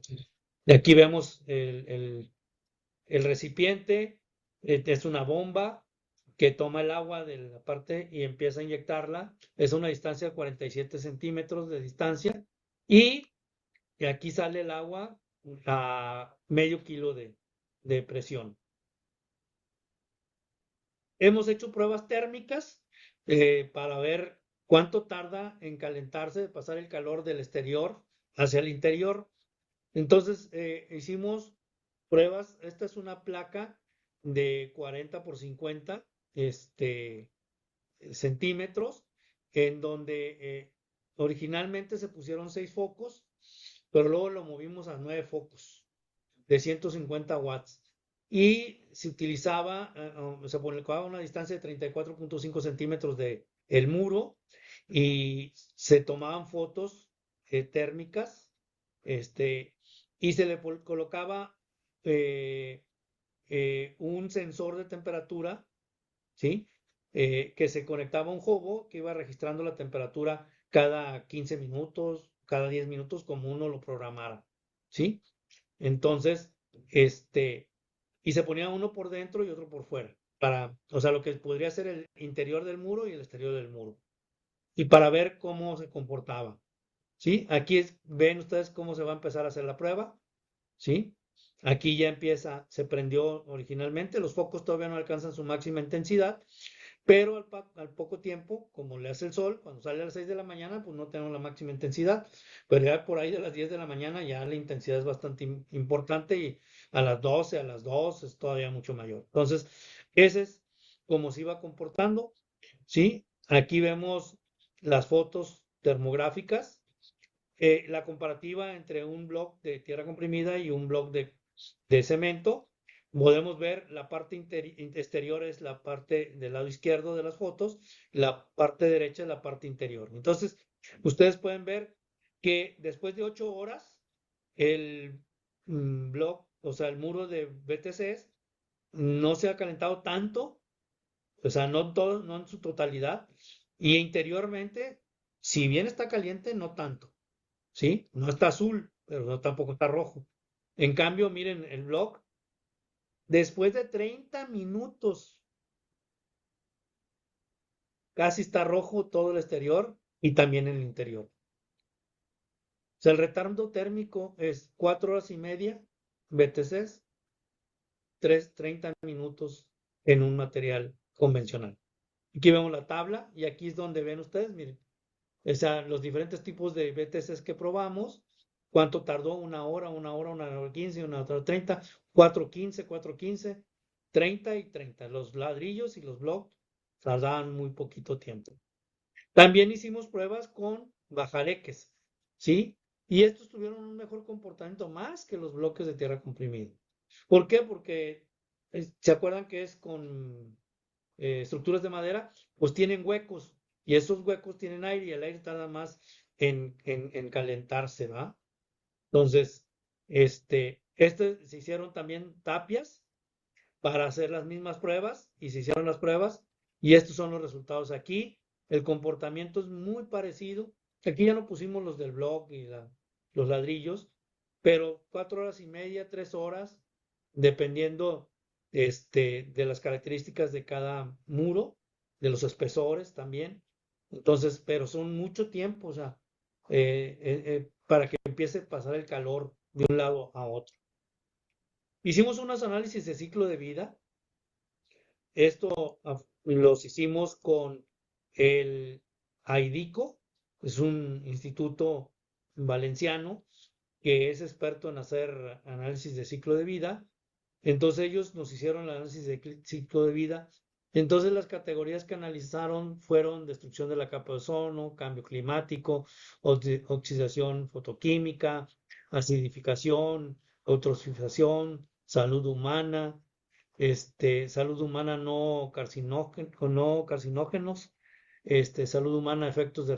Y aquí vemos el recipiente, es una bomba que toma el agua de la parte y empieza a inyectarla. Es una distancia de 47 centímetros de distancia y aquí sale el agua a medio kilo de presión. Hemos hecho pruebas térmicas para ver cuánto tarda en calentarse, de pasar el calor del exterior hacia el interior. Entonces hicimos pruebas. Esta es una placa de 40 por 50 centímetros, en donde originalmente se pusieron 6 focos, pero luego lo movimos a 9 focos de 150 watts. Y se utilizaba, se colocaba a una distancia de 34.5 centímetros del muro y se tomaban fotos térmicas, y se le colocaba un sensor de temperatura, ¿sí? Que se conectaba a un hobo que iba registrando la temperatura cada 15 minutos, cada 10 minutos, como uno lo programara, ¿sí? Entonces, y se ponía uno por dentro y otro por fuera, o sea, lo que podría ser el interior del muro y el exterior del muro, y para ver cómo se comportaba, ¿sí? Aquí ven ustedes cómo se va a empezar a hacer la prueba, ¿sí? Aquí ya se prendió originalmente, los focos todavía no alcanzan su máxima intensidad, pero al poco tiempo, como le hace el sol, cuando sale a las 6 de la mañana, pues no tenemos la máxima intensidad, pero ya por ahí de las 10 de la mañana ya la intensidad es bastante importante y a las 12, a las 2 es todavía mucho mayor. Entonces, ese es cómo se iba comportando, ¿sí? Aquí vemos las fotos termográficas, la comparativa entre un bloque de tierra comprimida y un bloque de cemento. Podemos ver la parte exterior es la parte del lado izquierdo de las fotos, la parte derecha es la parte interior. Entonces, ustedes pueden ver que después de 8 horas, el bloque, o sea, el muro de BTCs no se ha calentado tanto, o sea, no todo, no en su totalidad, y interiormente, si bien está caliente, no tanto, ¿sí? No está azul, pero no, tampoco está rojo. En cambio, miren el bloque. Después de 30 minutos, casi está rojo todo el exterior y también el interior. O sea, el retardo térmico es 4 horas y media BTCs, 30 minutos en un material convencional. Aquí vemos la tabla y aquí es donde ven ustedes, miren, o sea, los diferentes tipos de BTCs que probamos, cuánto tardó, una hora, 1 hora 15, 1 hora 30, 4:15, 4:15, 30 y 30. Los ladrillos y los bloques tardaban muy poquito tiempo. También hicimos pruebas con bajareques, ¿sí? Y estos tuvieron un mejor comportamiento más que los bloques de tierra comprimida. ¿Por qué? Porque, ¿se acuerdan que es con estructuras de madera? Pues tienen huecos y esos huecos tienen aire y el aire tarda más en calentarse, ¿va? Entonces, Se hicieron también tapias para hacer las mismas pruebas y se hicieron las pruebas y estos son los resultados aquí. El comportamiento es muy parecido. Aquí ya no pusimos los del blog y los ladrillos, pero 4 horas y media, 3 horas, dependiendo de las características de cada muro, de los espesores también. Entonces, pero son mucho tiempo, o sea, para que empiece a pasar el calor de un lado a otro. Hicimos unos análisis de ciclo de vida. Esto los hicimos con el AIDICO, es un instituto valenciano que es experto en hacer análisis de ciclo de vida. Entonces ellos nos hicieron el análisis de ciclo de vida. Entonces las categorías que analizaron fueron destrucción de la capa de ozono, cambio climático, oxidación fotoquímica, acidificación, eutrofización, salud humana, salud humana no carcinógenos, salud humana, efectos de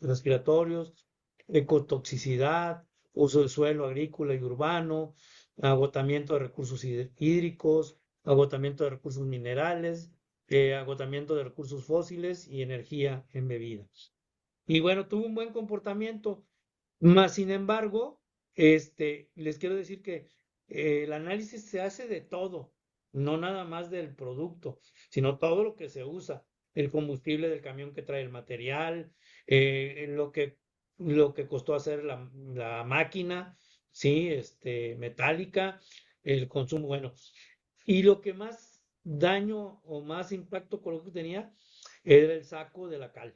respiratorios, ecotoxicidad, uso del suelo agrícola y urbano, agotamiento de recursos hídricos, agotamiento de recursos minerales, agotamiento de recursos fósiles y energía embebida. Y bueno, tuvo un buen comportamiento, más sin embargo, les quiero decir que el análisis se hace de todo, no nada más del producto, sino todo lo que se usa, el combustible del camión que trae el material, lo que costó hacer la máquina, sí, metálica, el consumo, bueno, y lo que más daño o más impacto ecológico tenía era el saco de la cal,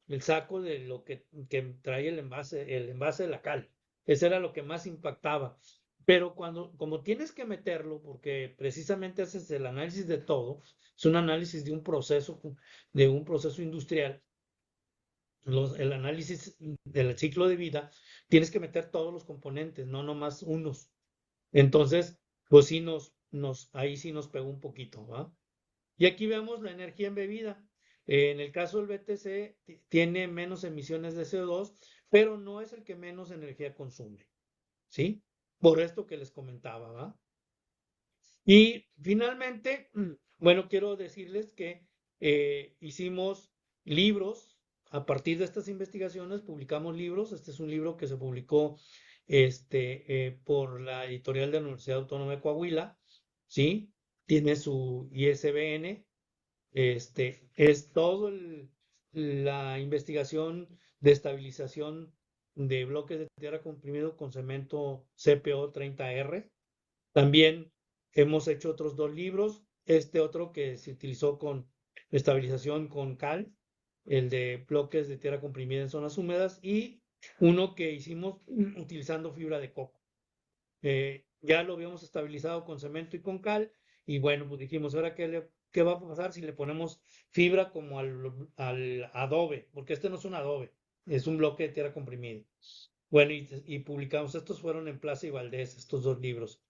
el saco de lo que trae el envase de la cal. Ese era lo que más impactaba. Pero como tienes que meterlo, porque precisamente haces el análisis de todo, es un análisis de un proceso industrial, el análisis del ciclo de vida, tienes que meter todos los componentes, no nomás unos. Entonces, pues sí ahí sí nos pegó un poquito, ¿va? Y aquí vemos la energía embebida. En el caso del BTC, tiene menos emisiones de CO2, pero no es el que menos energía consume, ¿sí? Por esto que les comentaba, ¿va? Y finalmente, bueno, quiero decirles que hicimos libros. A partir de estas investigaciones, publicamos libros. Este es un libro que se publicó por la editorial de la Universidad Autónoma de Coahuila, ¿sí? Tiene su ISBN. Es todo la investigación de estabilización de bloques de tierra comprimido con cemento CPO 30R. También hemos hecho otros 2 libros. Este otro que se utilizó con estabilización con cal, el de bloques de tierra comprimida en zonas húmedas, y uno que hicimos utilizando fibra de coco. Ya lo habíamos estabilizado con cemento y con cal, y bueno, pues dijimos, ahora qué va a pasar si le ponemos fibra como al adobe, porque este no es un adobe, es un bloque de tierra comprimida. Bueno, y publicamos, estos fueron en Plaza y Valdés, estos 2 libros.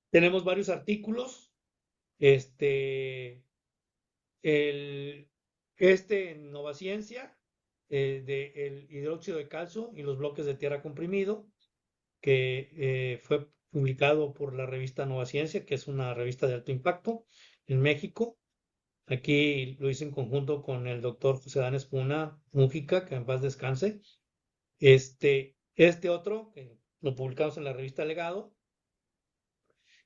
Tenemos varios artículos, en Nova Ciencia, del hidróxido de calcio y los bloques de tierra comprimido, que fue publicado por la revista Nova Ciencia, que es una revista de alto impacto en México. Aquí lo hice en conjunto con el doctor José Dan Espuna Mújica, que en paz descanse. Este otro, que lo publicamos en la revista Legado,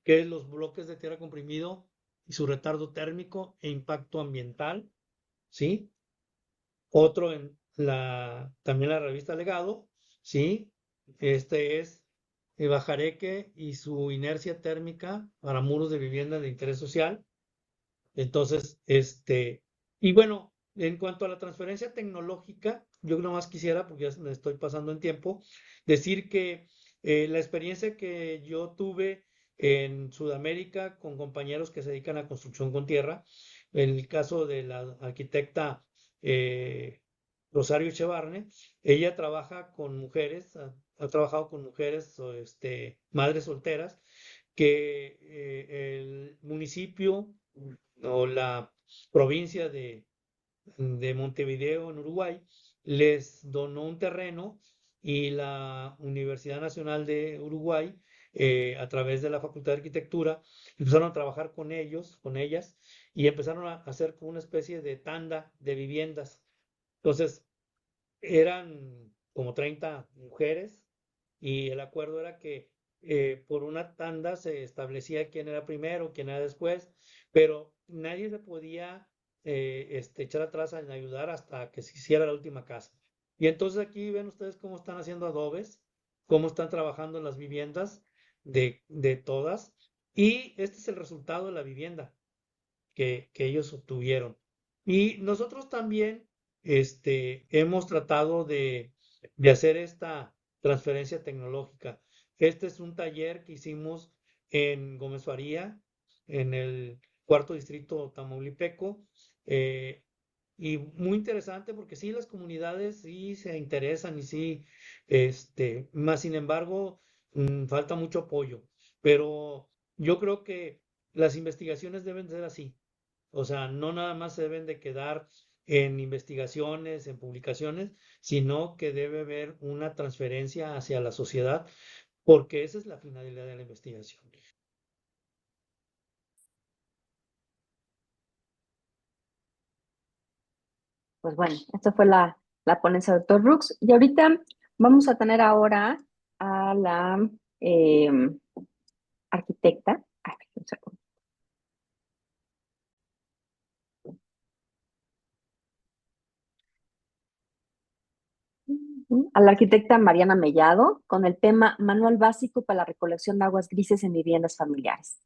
que es los bloques de tierra comprimido y su retardo térmico e impacto ambiental, ¿sí? Otro también la revista Legado, ¿sí? Este es Bajareque y su inercia térmica para muros de vivienda de interés social. Entonces, y bueno, en cuanto a la transferencia tecnológica, yo nomás quisiera, porque ya me estoy pasando en tiempo, decir que la experiencia que yo tuve en Sudamérica con compañeros que se dedican a construcción con tierra, en el caso de la arquitecta Rosario Echevarne, ella trabaja con mujeres, ha trabajado con mujeres, madres solteras, que el municipio o la provincia de Montevideo, en Uruguay, les donó un terreno y la Universidad Nacional de Uruguay, a través de la Facultad de Arquitectura, empezaron a trabajar con ellos, con ellas, y empezaron a hacer como una especie de tanda de viviendas. Entonces, eran como 30 mujeres y el acuerdo era que por una tanda se establecía quién era primero, quién era después, pero nadie se podía echar atrás en ayudar hasta que se hiciera la última casa. Y entonces aquí ven ustedes cómo están haciendo adobes, cómo están trabajando en las viviendas de todas, y este es el resultado de la vivienda que ellos obtuvieron. Y nosotros también hemos tratado de hacer esta transferencia tecnológica. Este es un taller que hicimos en Gómez Faría, en el cuarto distrito tamaulipeco, eh, y muy interesante porque sí, las comunidades sí se interesan y sí, más sin embargo, falta mucho apoyo. Pero yo creo que las investigaciones deben ser así. O sea, no nada más se deben de quedar en investigaciones, en publicaciones, sino que debe haber una transferencia hacia la sociedad, porque esa es la finalidad de la investigación. Pues bueno, esta fue la ponencia del doctor Brooks. Y ahorita vamos a tener ahora a la eh, arquitecta. Ay, un segundo. A la arquitecta Mariana Mellado con el tema Manual básico para la recolección de aguas grises en viviendas familiares.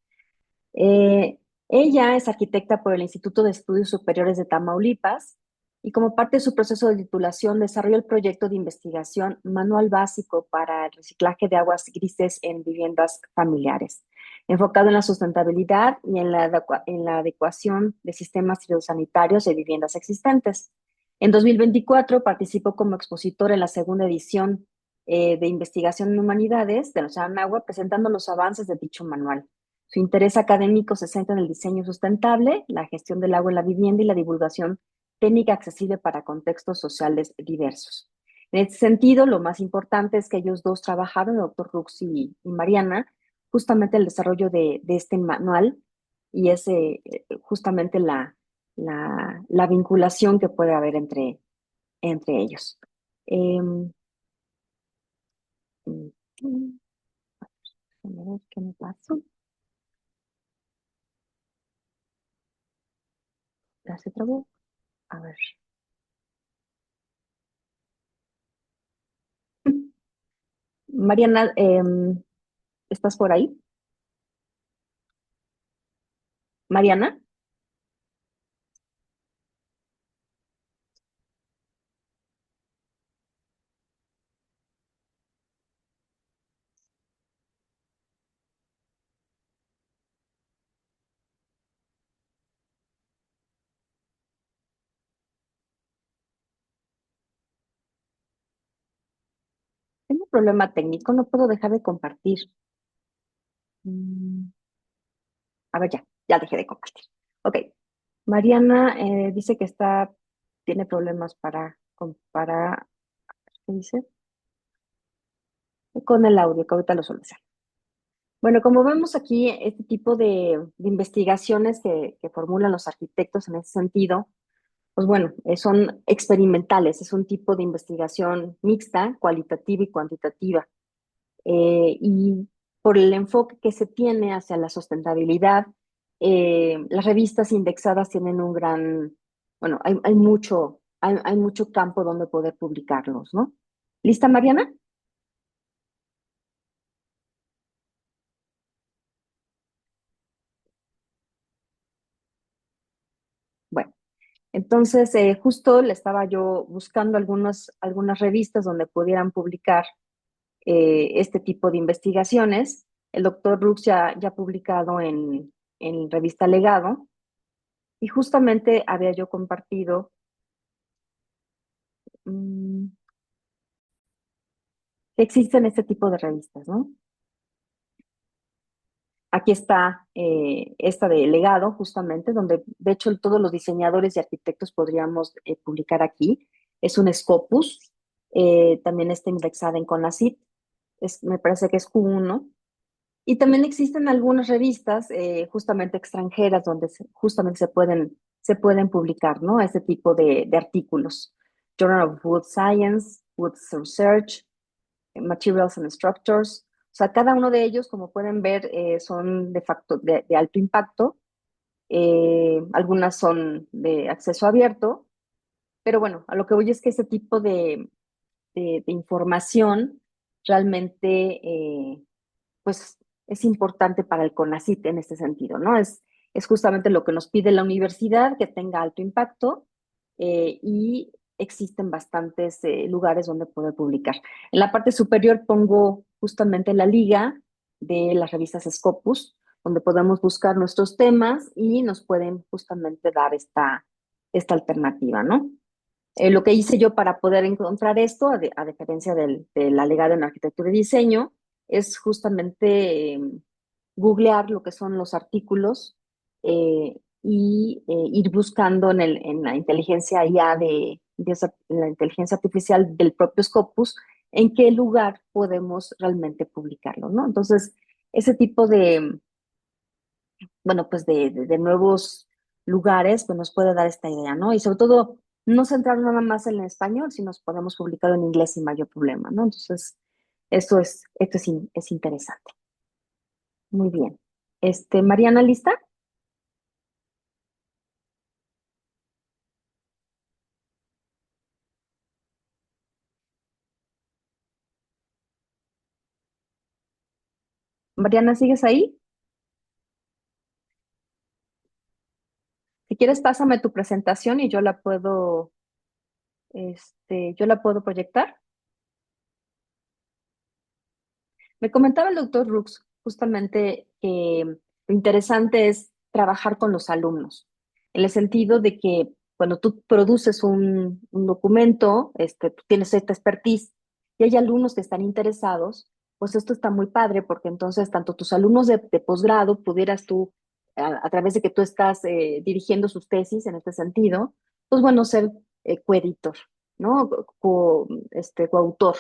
Ella es arquitecta por el Instituto de Estudios Superiores de Tamaulipas y como parte de su proceso de titulación desarrolló el proyecto de investigación Manual básico para el reciclaje de aguas grises en viviendas familiares, enfocado en la sustentabilidad y en la adecuación de sistemas sanitarios de viviendas existentes. En 2024 participó como expositor en la segunda edición de investigación en humanidades de la Agua, presentando los avances de dicho manual. Su interés académico se centra en el diseño sustentable, la gestión del agua en la vivienda y la divulgación técnica accesible para contextos sociales diversos. En este sentido, lo más importante es que ellos dos trabajaron, el doctor Rux y Mariana, justamente el desarrollo de este manual y es justamente la vinculación que puede haber entre ellos. Déjame ver qué me pasó. ¿Ya se trabó? A ver. Mariana, ¿estás por ahí? Mariana, tengo un problema técnico, no puedo dejar de compartir. Mm, A ver, ya dejé de compartir. Ok, Mariana dice que tiene problemas ¿qué dice? Con el audio, que ahorita lo soluciono. Bueno, como vemos aquí, este tipo de investigaciones que formulan los arquitectos en ese sentido, pues bueno, son experimentales, es un tipo de investigación mixta, cualitativa y cuantitativa. Y por el enfoque que se tiene hacia la sustentabilidad, las revistas indexadas tienen bueno, hay mucho campo donde poder publicarlos, ¿no? ¿Lista, Mariana? Bueno, entonces justo le estaba yo buscando algunas revistas donde pudieran publicar este tipo de investigaciones. El doctor Rux ya ha publicado en Revista Legado y justamente había yo compartido que existen este tipo de revistas, ¿no? Aquí está esta de Legado, justamente, donde de hecho todos los diseñadores y arquitectos podríamos publicar aquí. Es un Scopus también está indexada en CONACYT, me parece que es Q1. Y también existen algunas revistas justamente extranjeras donde justamente se pueden publicar, ¿no? Este tipo de artículos. Journal of Wood Science, Wood Research, Materials and Structures. O sea, cada uno de ellos, como pueden ver, son de facto de alto impacto. Algunas son de acceso abierto, pero bueno, a lo que voy es que ese tipo de información realmente, pues, es importante para el CONACYT en este sentido, ¿no? Es justamente lo que nos pide la universidad, que tenga alto impacto, y existen bastantes lugares donde poder publicar. En la parte superior pongo justamente la liga de las revistas Scopus, donde podemos buscar nuestros temas y nos pueden justamente dar esta alternativa, ¿no? Lo que hice yo para poder encontrar esto, a diferencia de la legada en arquitectura y diseño, es justamente googlear lo que son los artículos y ir buscando en la inteligencia IA en la inteligencia artificial del propio Scopus, en qué lugar podemos realmente publicarlo, ¿no? Entonces, ese tipo bueno, pues de nuevos lugares, pues nos puede dar esta idea, ¿no? Y sobre todo, no centrar nada más en el español, sino podemos publicarlo en inglés sin mayor problema, ¿no? Entonces, esto es interesante. Muy bien. Mariana, ¿lista? Mariana, ¿sigues ahí? Si quieres, pásame tu presentación y yo la puedo proyectar. Me comentaba el doctor Rux justamente que lo interesante es trabajar con los alumnos, en el sentido de que cuando tú produces un documento, tú tienes esta expertise y hay alumnos que están interesados, pues esto está muy padre porque entonces tanto tus alumnos de posgrado pudieras tú, a través de que tú estás dirigiendo sus tesis en este sentido, pues bueno, ser coeditor, ¿no? Coautor.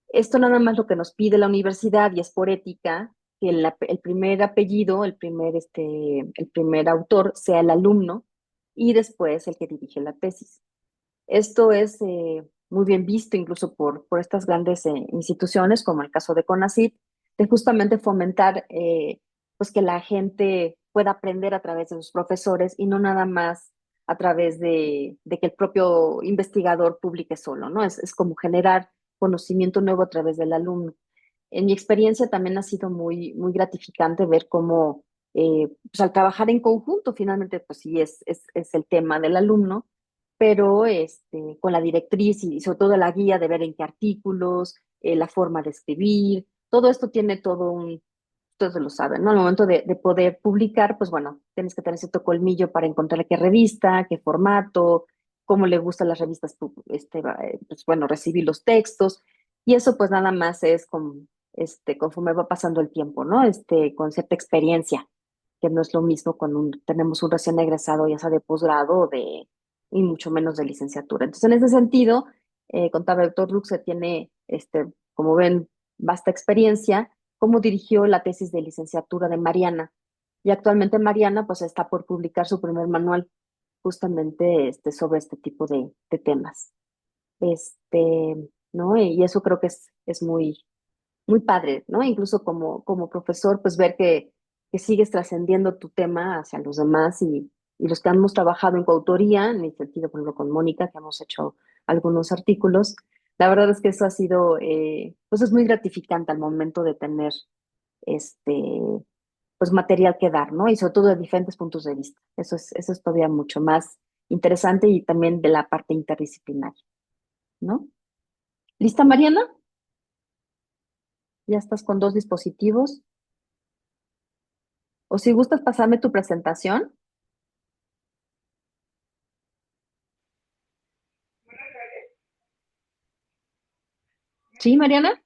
Esto nada más lo que nos pide la universidad y es por ética que el primer apellido, el primer autor sea el alumno y después el que dirige la tesis. Esto es muy bien visto incluso por estas grandes instituciones, como el caso de CONACYT, de justamente fomentar pues que la gente pueda aprender a través de sus profesores y no nada más a través de que el propio investigador publique solo, ¿no? Es como generar conocimiento nuevo a través del alumno. En mi experiencia también ha sido muy, muy gratificante ver cómo, pues al trabajar en conjunto, finalmente, pues sí, es el tema del alumno, pero con la directriz y sobre todo la guía de ver en qué artículos, la forma de escribir, todo esto tiene todos lo saben, ¿no? Al momento de poder publicar, pues bueno, tienes que tener cierto colmillo para encontrar qué revista, qué formato, cómo le gustan las revistas, pues bueno, recibir los textos, y eso pues nada más es conforme va pasando el tiempo, ¿no? Con cierta experiencia, que no es lo mismo cuando tenemos un recién egresado, ya sea de posgrado y mucho menos de licenciatura. Entonces, en ese sentido, contaba el doctor Luxe tiene, como ven, vasta experiencia, cómo dirigió la tesis de licenciatura de Mariana. Y actualmente Mariana, pues, está por publicar su primer manual justamente sobre este tipo de temas. Este, ¿No? Y eso creo que es muy, muy padre, ¿no? Incluso como profesor, pues ver que sigues trascendiendo tu tema hacia los demás y los que hemos trabajado en coautoría, en mi sentido, por ejemplo, con Mónica, que hemos hecho algunos artículos, la verdad es que eso ha sido, pues es muy gratificante al momento de tener este, pues material que dar, ¿no? Y sobre todo de diferentes puntos de vista. Eso es todavía mucho más interesante y también de la parte interdisciplinaria, ¿no? ¿Lista, Mariana? ¿Ya estás con dos dispositivos? O si gustas pasarme tu presentación. Sí, Mariana.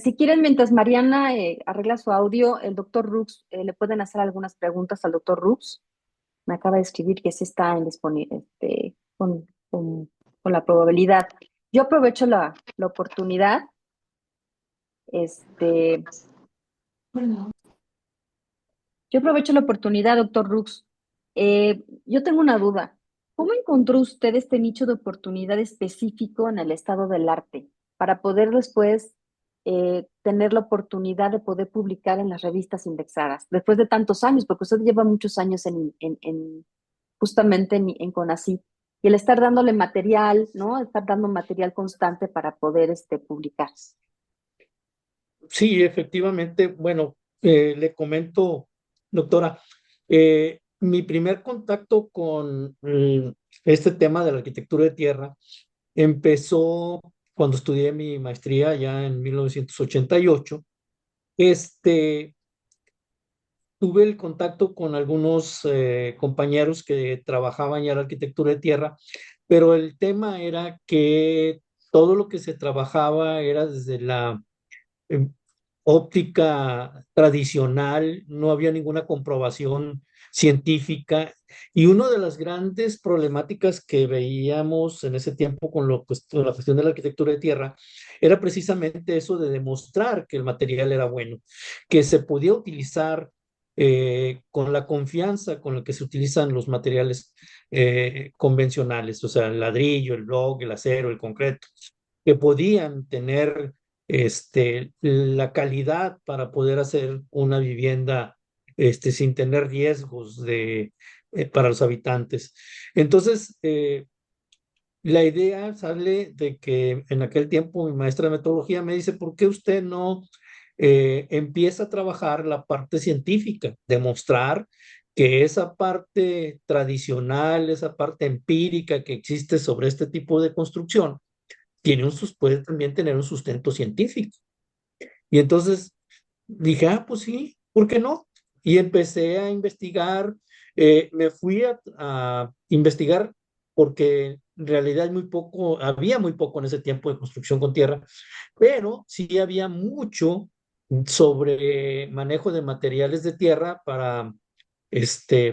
Si quieren, mientras Mariana arregla su audio, el doctor Rux, le pueden hacer algunas preguntas al doctor Rux. Me acaba de escribir que sí está con la probabilidad. Yo aprovecho la oportunidad, este, yo aprovecho la oportunidad, doctor Rux. Yo tengo una duda. ¿Cómo encontró usted este nicho de oportunidad específico en el estado del arte para poder después tener la oportunidad de poder publicar en las revistas indexadas después de tantos años? Porque usted lleva muchos años justamente en CONACYT y el estar dándole material, ¿no? Estar dando material constante para poder publicar. Sí, efectivamente. Bueno, le comento, doctora, mi primer contacto con este tema de la arquitectura de tierra empezó cuando estudié mi maestría ya en 1988. Este, Tuve el contacto con algunos compañeros que trabajaban ya la arquitectura de tierra, pero el tema era que todo lo que se trabajaba era desde la em, óptica tradicional, no había ninguna comprobación científica. Y una de las grandes problemáticas que veíamos en ese tiempo con la cuestión de la arquitectura de tierra era precisamente eso de demostrar que el material era bueno, que se podía utilizar con la confianza con la que se utilizan los materiales convencionales, o sea, el ladrillo, el bloque, el acero, el concreto, que podían tener la calidad para poder hacer una vivienda sin tener riesgos para los habitantes. Entonces, la idea sale de que en aquel tiempo mi maestra de metodología me dice, ¿por qué usted no empieza a trabajar la parte científica? Demostrar que esa parte tradicional, esa parte empírica que existe sobre este tipo de construcción, puede también tener un sustento científico. Y entonces dije, pues sí, ¿por qué no? Y empecé a investigar, me fui a investigar porque en realidad había muy poco en ese tiempo de construcción con tierra, pero sí había mucho sobre manejo de materiales de tierra para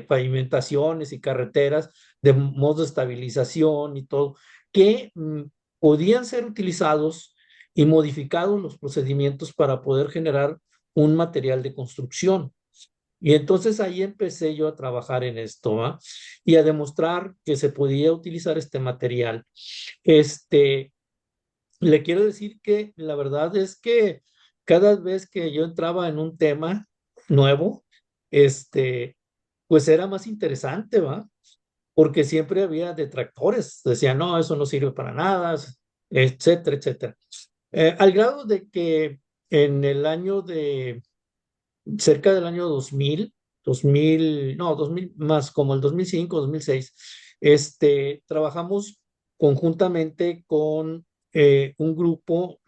pavimentaciones y carreteras, de modos de estabilización y todo, que podían ser utilizados y modificados los procedimientos para poder generar un material de construcción. Y entonces ahí empecé yo a trabajar en esto, ¿va? Y a demostrar que se podía utilizar este material. Le quiero decir que la verdad es que cada vez que yo entraba en un tema nuevo, pues era más interesante, ¿va? Porque siempre había detractores, decían, no, eso no sirve para nada, etcétera, etcétera. Al grado de que en el cerca del año 2000, no, 2000 más como el 2005, 2006, trabajamos conjuntamente con un grupo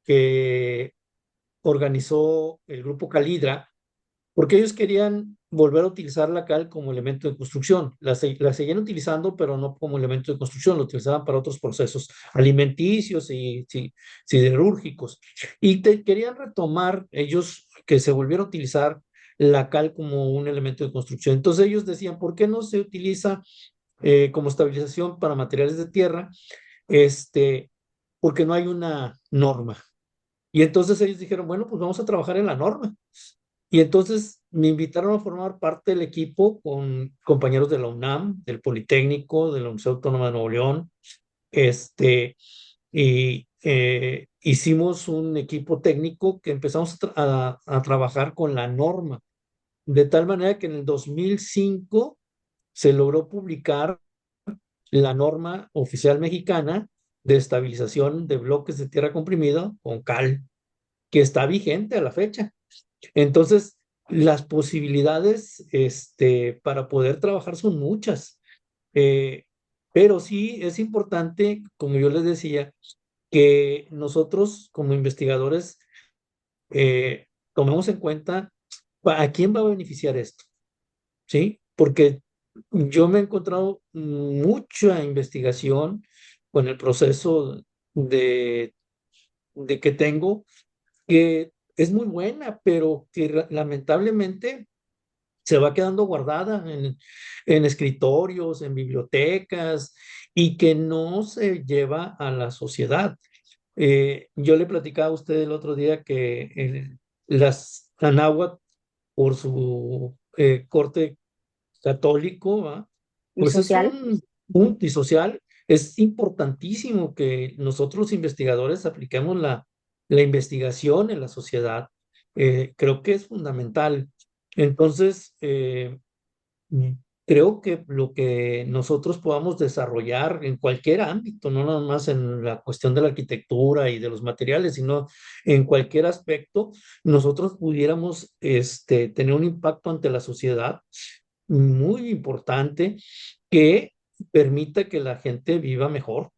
que organizó el grupo Calidra, porque ellos querían volver a utilizar la cal como elemento de construcción. La seguían utilizando, pero no como elemento de construcción, lo utilizaban para otros procesos alimenticios y siderúrgicos. Y querían retomar ellos que se volviera a utilizar la cal como un elemento de construcción. Entonces ellos decían, ¿por qué no se utiliza como estabilización para materiales de tierra? Porque no hay una norma. Y entonces ellos dijeron, bueno, pues vamos a trabajar en la norma. Y entonces me invitaron a formar parte del equipo con compañeros de la UNAM, del Politécnico, de la Universidad Autónoma de Nuevo León, y hicimos un equipo técnico que empezamos a trabajar con la norma, de tal manera que en el 2005 se logró publicar la norma oficial mexicana de estabilización de bloques de tierra comprimida con cal, que está vigente a la fecha. Entonces, las posibilidades para poder trabajar son muchas. Eh, pero sí es importante, como yo les decía, que nosotros como investigadores tomemos en cuenta a quién va a beneficiar esto, ¿sí? Porque yo me he encontrado mucha investigación con el proceso de de que tengo, que es muy buena, pero que lamentablemente se va quedando guardada en escritorios, en bibliotecas, y que no se lleva a la sociedad. Yo le platicaba a usted el otro día que las Anáhuac, por su corte católico, ¿va? Y Pues es social, un punto y social. Es importantísimo que nosotros los investigadores apliquemos la investigación en la sociedad. Creo que es fundamental. Entonces, Mm. creo que lo que nosotros podamos desarrollar en cualquier ámbito, no nada más en la cuestión de la arquitectura y de los materiales, sino en cualquier aspecto, nosotros pudiéramos tener un impacto ante la sociedad muy importante que permita que la gente viva mejor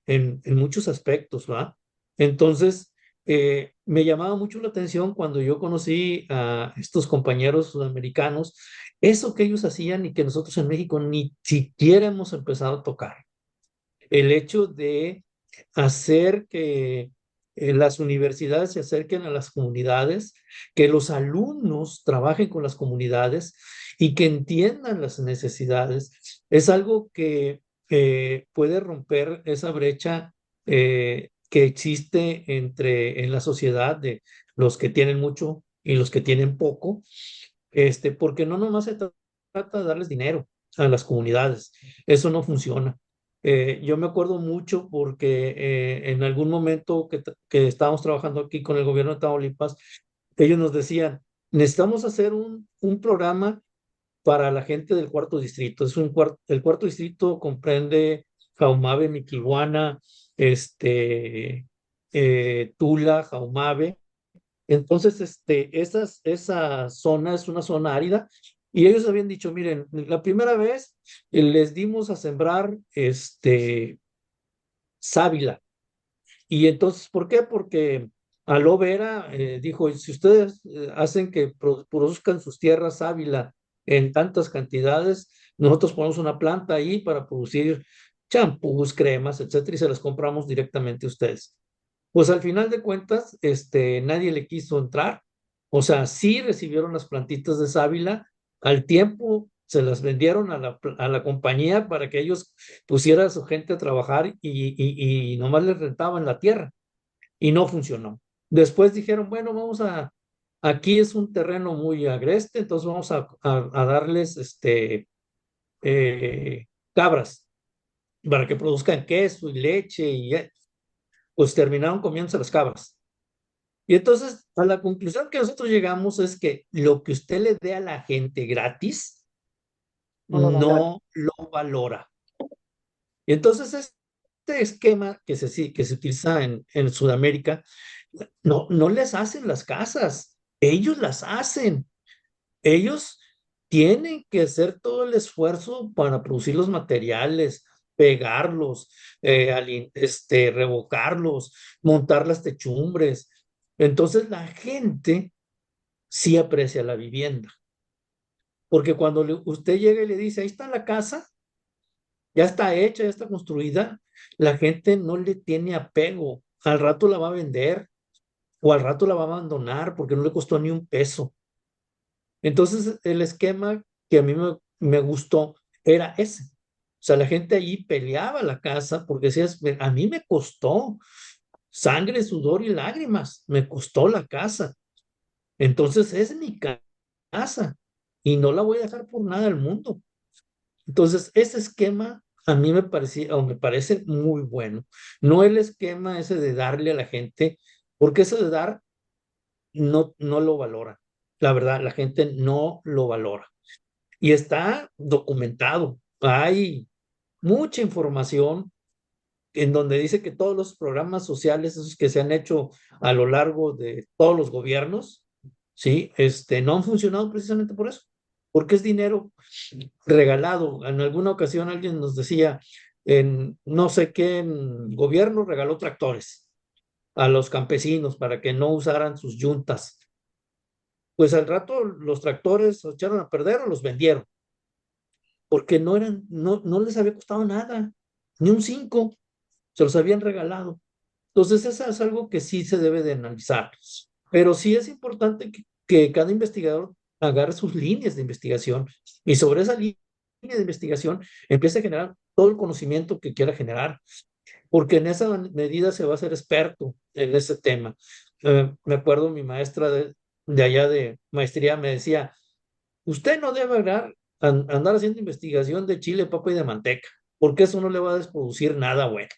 en muchos aspectos, ¿va? Entonces, me llamaba mucho la atención cuando yo conocí a estos compañeros sudamericanos, eso que ellos hacían y que nosotros en México ni siquiera hemos empezado a tocar. El hecho de hacer que las universidades se acerquen a las comunidades, que los alumnos trabajen con las comunidades y que entiendan las necesidades, es algo que puede romper esa brecha que existe en la sociedad de los que tienen mucho y los que tienen poco, porque no nomás se trata de darles dinero a las comunidades, eso no funciona. Yo me acuerdo mucho porque en algún momento que estábamos trabajando aquí con el gobierno de Tamaulipas, ellos nos decían, necesitamos hacer un programa para la gente del cuarto distrito. El cuarto distrito comprende Jaumabe, Miquihuana, Tula, Jaumabe. Entonces, esa zona es una zona árida y ellos habían dicho, miren, la primera vez les dimos a sembrar sábila. Y entonces, ¿por qué? Porque Aló Vera dijo, si ustedes hacen que produzcan sus tierras sábila en tantas cantidades, nosotros ponemos una planta ahí para producir champús, cremas, etcétera, y se las compramos directamente a ustedes. Pues al final de cuentas, nadie le quiso entrar. O sea, sí recibieron las plantitas de sábila, al tiempo se las vendieron a la compañía para que ellos pusieran a su gente a trabajar y nomás les rentaban la tierra y no funcionó. Después dijeron, bueno, aquí es un terreno muy agreste, entonces vamos a darles cabras para que produzcan queso y leche y pues terminaron comiéndose las cabras. Y entonces, a la conclusión que nosotros llegamos es que lo que usted le dé a la gente gratis, no lo valora. no lo valora. Y entonces, este esquema que se utiliza en Sudamérica, no les hacen las casas, ellos las hacen. Ellos tienen que hacer todo el esfuerzo para producir los materiales, pegarlos, revocarlos, montar las techumbres. Entonces la gente sí aprecia la vivienda, porque cuando usted llega y le dice, ahí está la casa, ya está hecha, ya está construida, la gente no le tiene apego. Al rato la va a vender o al rato la va a abandonar porque no le costó ni un peso. Entonces, el esquema que a mí me gustó era ese. O sea, la gente allí peleaba la casa porque decías, a mí me costó sangre, sudor y lágrimas, me costó la casa. Entonces, es mi casa y no la voy a dejar por nada del mundo. Entonces, ese esquema a mí me parecía, o me parece muy bueno. No el esquema ese de darle a la gente, porque eso de dar no lo valora. La verdad, la gente no lo valora. Y está documentado. Hay mucha información en donde dice que todos los programas sociales, esos que se han hecho a lo largo de todos los gobiernos, ¿sí? No han funcionado precisamente por eso, porque es dinero regalado. En alguna ocasión alguien nos decía, en no sé qué gobierno regaló tractores a los campesinos para que no usaran sus yuntas. Pues al rato los tractores se echaron a perder o los vendieron porque no les había costado nada, ni un 5, se los habían regalado. Entonces, eso es algo que sí se debe de analizar. Pero sí es importante que cada investigador agarre sus líneas de investigación y sobre esa línea de investigación empiece a generar todo el conocimiento que quiera generar, porque en esa medida se va a ser experto en ese tema. Me acuerdo mi maestra de allá de maestría me decía, usted no debe andar haciendo investigación de chile, papa y de manteca, porque eso no le va a desproducir nada bueno.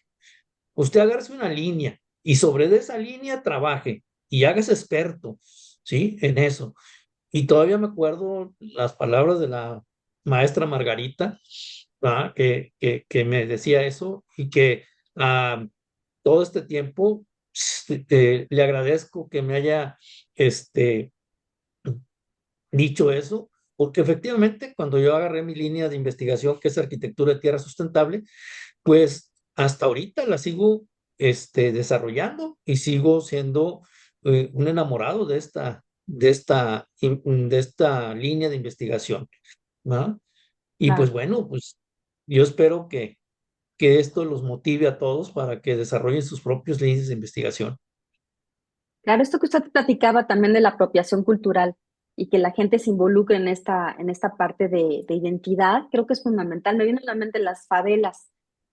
Usted agárrese una línea y sobre esa línea trabaje y hágase experto, ¿sí? En eso. Y todavía me acuerdo las palabras de la maestra Margarita, ¿verdad? Que me decía eso y que ah, todo este tiempo le agradezco que me haya este, dicho eso, porque efectivamente cuando yo agarré mi línea de investigación, que es arquitectura de tierra sustentable, pues hasta ahorita la sigo desarrollando y sigo siendo un enamorado de esta línea de investigación, ¿no? Y pues Claro. bueno, pues yo espero que esto los motive a todos para que desarrollen sus propias líneas de investigación. Claro, esto que usted platicaba también de la apropiación cultural y que la gente se involucre en esta parte de identidad, creo que es fundamental. Me vienen a la mente las favelas,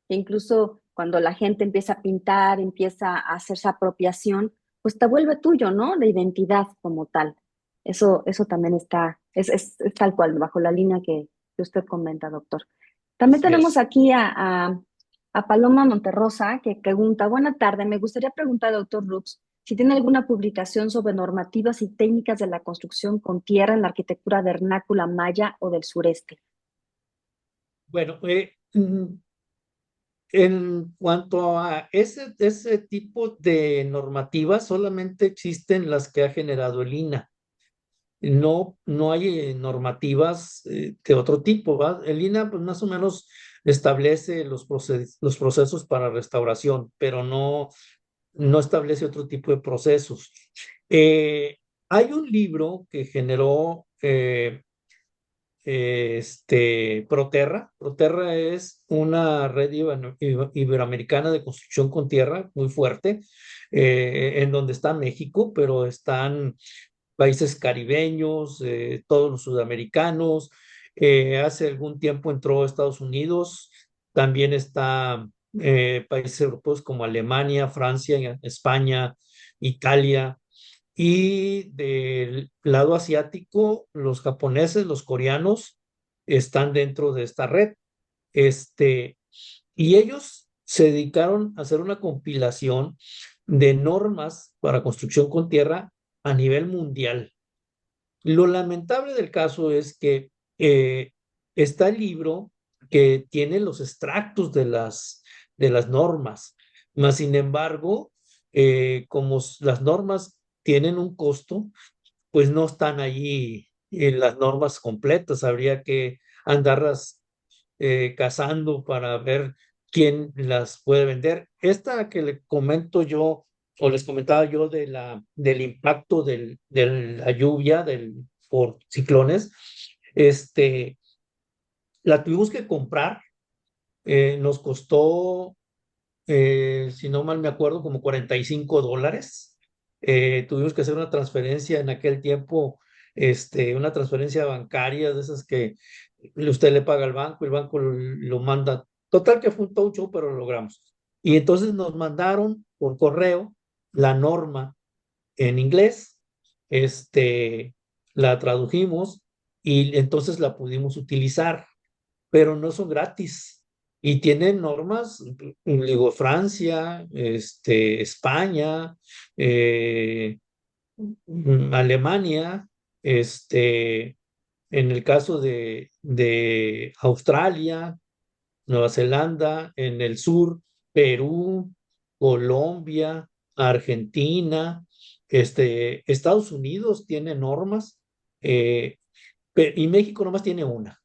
que incluso cuando la gente empieza a pintar, empieza a hacerse apropiación, pues te vuelve tuyo, ¿no? De identidad como tal. Eso también es tal cual, bajo la línea que usted comenta, doctor. También Así tenemos es. aquí a Paloma Monterrosa, que pregunta, buena tarde, me gustaría preguntar, doctor Rux, si tiene alguna publicación sobre normativas y técnicas de la construcción con tierra en la arquitectura vernácula maya o del sureste. Bueno, en cuanto a ese tipo de normativas, solamente existen las que ha generado el INAH. No hay normativas de otro tipo, ¿va? El INAH pues más o menos establece los procesos para restauración, pero no establece otro tipo de procesos. Eh, Hay un libro que generó Proterra. Proterra es una red iberoamericana de construcción con tierra muy fuerte, en donde está México, pero están países caribeños, todos los sudamericanos. Hace algún tiempo entró a Estados Unidos, también está países europeos como Alemania, Francia, España, Italia. Y del lado asiático, los japoneses, los coreanos están dentro de esta red. Este, y ellos se dedicaron a hacer una compilación de normas para construcción con tierra a nivel mundial. Lo lamentable del caso es que está el libro que tiene los extractos de las normas, mas sin embargo, como las normas tienen un costo, pues no están allí en las normas completas, habría que andarlas cazando para ver quién las puede vender. Esta que le comento yo, o les comentaba yo del impacto de la lluvia por ciclones, este, la tuvimos que comprar, nos costó, si no mal me acuerdo, como $45. Tuvimos que hacer una transferencia en aquel tiempo, una transferencia bancaria de esas que usted le paga al banco, el banco lo manda. Total que fue un todo show, pero lo logramos. Y entonces nos mandaron por correo la norma en inglés, la tradujimos y entonces la pudimos utilizar, pero no son gratis. Y tienen normas, digo, Francia, España, eh, Alemania, en el caso de Australia, Nueva Zelanda, en el sur, Perú, Colombia, Argentina, Estados Unidos tiene normas, eh, y México nomás tiene una.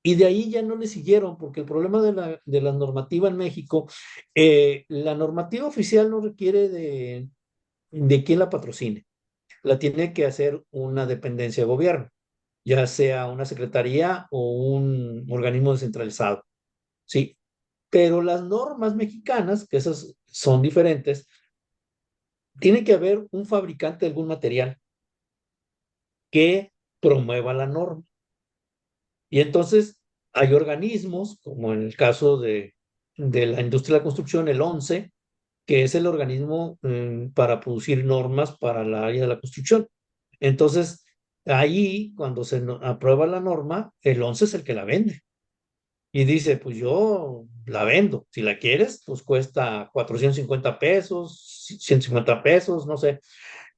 Y de ahí ya no le siguieron, porque el problema de la normativa en México, la normativa oficial no requiere de quién la patrocine, la tiene que hacer una dependencia de gobierno, ya sea una secretaría o un organismo descentralizado, ¿sí? Pero las normas mexicanas, que esas son diferentes, tiene que haber un fabricante de algún material que promueva la norma. Y entonces hay organismos, como en el caso de la industria de la construcción, el ONCE, que es el organismo para producir normas para la área de la construcción. Entonces, ahí, cuando aprueba la norma, el ONCE es el que la vende. Y dice, pues yo la vendo. Si la quieres, pues cuesta 450 pesos, 150 pesos, no sé.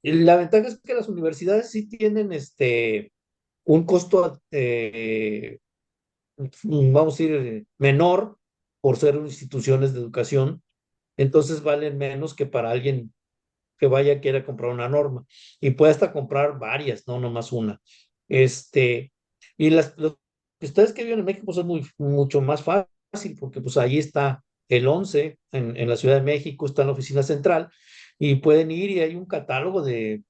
Y la ventaja es que las universidades sí tienen un costo, vamos a decir, menor por ser instituciones de educación. Entonces valen menos que para alguien que vaya quiera comprar una norma. Y puede hasta comprar varias, no nomás una. Y los ustedes que viven en México, pues es mucho más fácil, porque pues ahí está el 11 en la Ciudad de México, está en la oficina central, y pueden ir y hay un catálogo de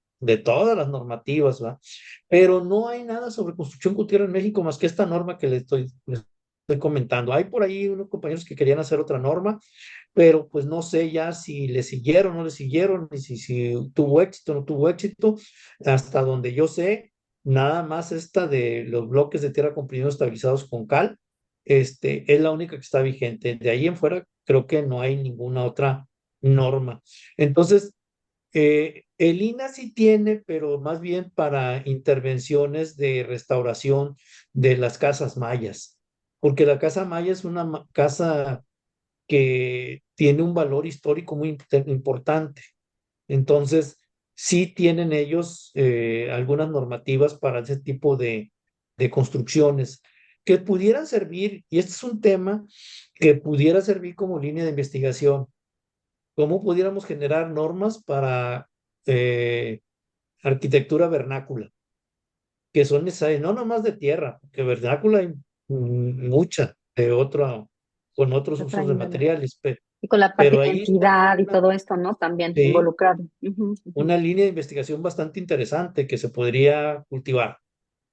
todas las normativas, ¿va? Pero no hay nada sobre construcción con tierra en México más que esta norma que les estoy comentando. Hay por ahí unos compañeros que querían hacer otra norma, pero pues no sé ya si le siguieron o no le siguieron, ni si tuvo éxito o no tuvo éxito. Hasta donde yo sé, nada más esta de los bloques de tierra comprimidos estabilizados con cal, es la única que está vigente. De ahí en fuera, creo que no hay ninguna otra norma. Entonces, el INAH sí tiene, pero más bien para intervenciones de restauración de las casas mayas, porque la casa maya es una casa que tiene un valor histórico muy importante. Entonces, sí tienen ellos algunas normativas para ese tipo de construcciones que pudieran servir, y este es un tema que pudiera servir como línea de investigación. ¿Cómo pudiéramos generar normas para eh, arquitectura vernácula, que son necesarias, no nomás de tierra, porque vernácula hay mucha, con otros De otra usos de índole. materiales, Y con la parte pero de ahí está identidad y todo esto, ¿no? También sí, involucrado. Ujú, ujú. una línea de investigación bastante interesante que se podría cultivar.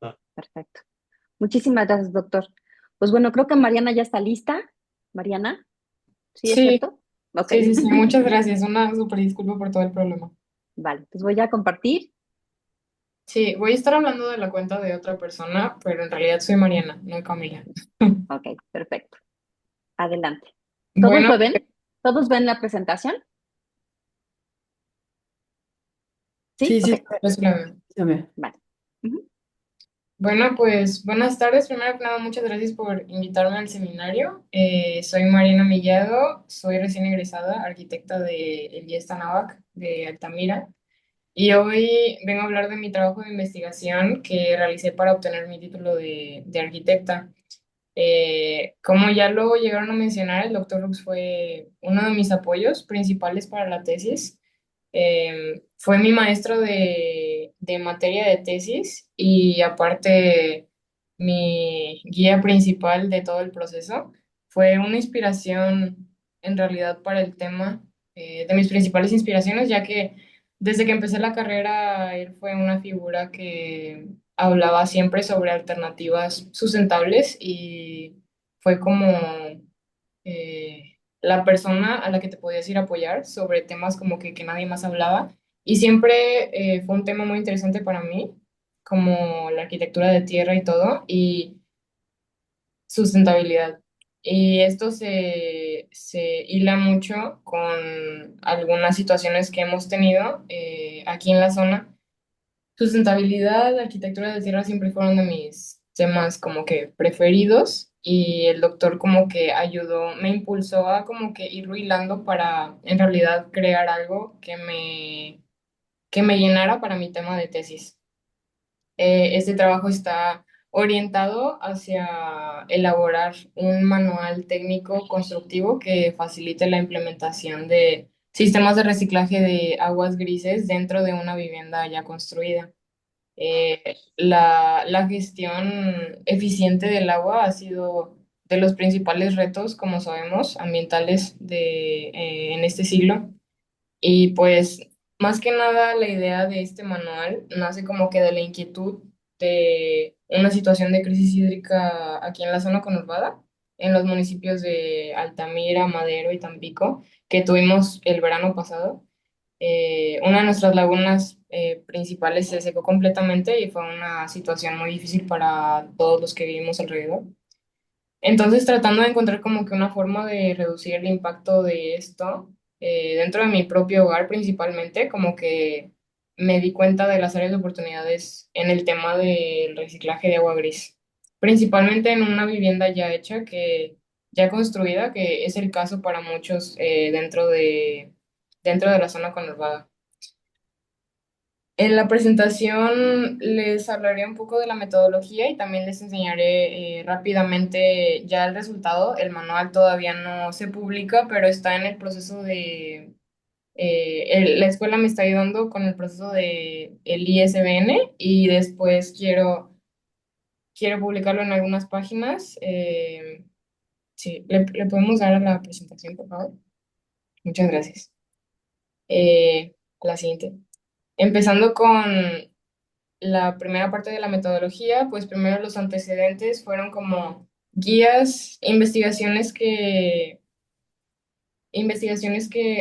Ah, Perfecto. Muchísimas gracias, doctor. Pues bueno, creo que Mariana ya está lista. Mariana, ¿sí es Sí, cierto? Ok. sí, sí, sí, muchas gracias. Una súper disculpa por todo el problema. Vale, pues voy a compartir. Sí, voy a estar hablando de la cuenta de otra persona, pero en realidad soy Mariana, no Camila. Ok, perfecto. Adelante. ¿Todos Bueno, lo ven? ¿Todos ven la presentación? ¿Sí? Sí, Ok, sí, pues la veo. se ve. vale. Ujú. Bueno, pues buenas tardes. Primero que nada, muchas gracias por invitarme al seminario. Soy Mariana Millado, soy recién egresada, arquitecta de el IES Anáhuac de Altamira. Y hoy vengo a hablar de mi trabajo de investigación que realicé para obtener mi título de arquitecta. Como ya lo llegaron a mencionar, el doctor Lux fue uno de mis apoyos principales para la tesis. Fue mi maestro de materia de tesis y aparte mi guía principal de todo el proceso. Fue una inspiración en realidad para el tema, de mis principales inspiraciones, ya que desde que empecé la carrera él fue una figura que hablaba siempre sobre alternativas sustentables y fue como la persona a la que te podías ir a apoyar sobre temas como que nadie más hablaba. Y siempre fue un tema muy interesante para mí, como la arquitectura de tierra y todo, y sustentabilidad. Y esto se hila mucho con algunas situaciones que hemos tenido aquí en la zona. Sustentabilidad, arquitectura de tierra siempre fueron de mis temas como que preferidos y el doctor como que ayudó, me impulsó a como que irlo hilando para en realidad crear algo que me llenara para mi tema de tesis. Este trabajo está orientado hacia elaborar un manual técnico constructivo que facilite la implementación de sistemas de reciclaje de aguas grises dentro de una vivienda ya construida. La gestión eficiente del agua ha sido de los principales retos, como sabemos, ambientales en este siglo. Y pues, más que nada, la idea de este manual nace como que de la inquietud de una situación de crisis hídrica aquí en la zona conurbada, en los municipios de Altamira, Madero y Tampico, que tuvimos el verano pasado. Una de nuestras lagunas principales se secó completamente y fue una situación muy difícil para todos los que vivimos alrededor. Entonces, tratando de encontrar como que una forma de reducir el impacto de esto dentro de mi propio hogar principalmente, como que me di cuenta de las áreas de oportunidades en el tema del reciclaje de agua gris, principalmente en una vivienda ya hecha, ya construida, que es el caso para muchos dentro de la zona conurbada. En la presentación les hablaré un poco de la metodología y también les enseñaré rápidamente ya el resultado. El manual todavía no se publica, pero está en el proceso la escuela me está ayudando con el proceso de el ISBN y después quiero publicarlo en algunas páginas. Sí, le podemos dar a la presentación, por favor. Muchas gracias. La siguiente. Empezando con la primera parte de la metodología, pues primero los antecedentes fueron como guías, investigaciones que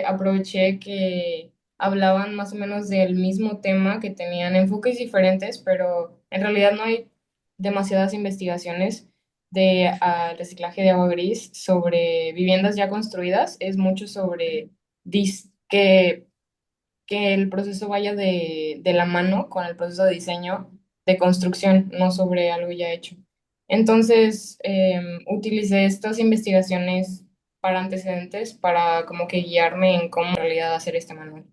aproveché que hablaban más o menos del mismo tema, que tenían enfoques diferentes, pero en realidad no hay demasiadas investigaciones de reciclaje de agua gris sobre viviendas ya construidas, es mucho sobre que el proceso vaya de la mano con el proceso de diseño de construcción, no sobre algo ya hecho. Entonces, utilicé estas investigaciones para antecedentes para como que guiarme en cómo en realidad hacer este manual.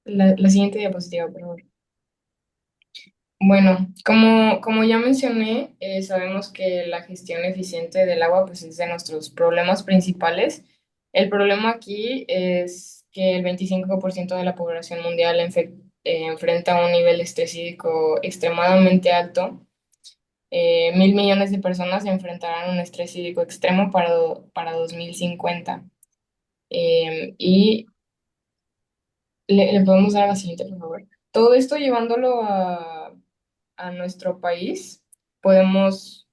La siguiente diapositiva, por favor. Bueno, como ya mencioné, sabemos que la gestión eficiente del agua pues, es de nuestros problemas principales. El problema aquí es que el 25% de la población mundial enfrenta un nivel de estrés hídrico extremadamente alto. 1.000 millones de personas enfrentarán un estrés hídrico extremo para 2050. Y le podemos dar a la siguiente, por favor. Todo esto llevándolo a nuestro país, podemos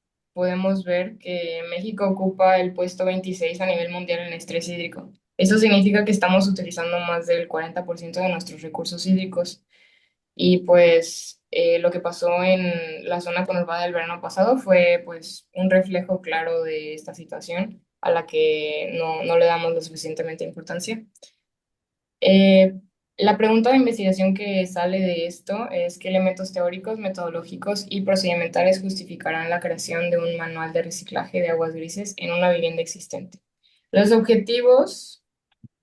ver que México ocupa el puesto 26 a nivel mundial en estrés hídrico. Eso significa que estamos utilizando más del 40% de nuestros recursos hídricos. Y pues lo que pasó en la zona conurbada del verano pasado fue pues un reflejo claro de esta situación a la que no le damos lo suficientemente importancia. Eh, la pregunta de investigación que sale de esto es qué elementos teóricos, metodológicos y procedimentales justificarán la creación de un manual de reciclaje de aguas grises en una vivienda existente. Los objetivos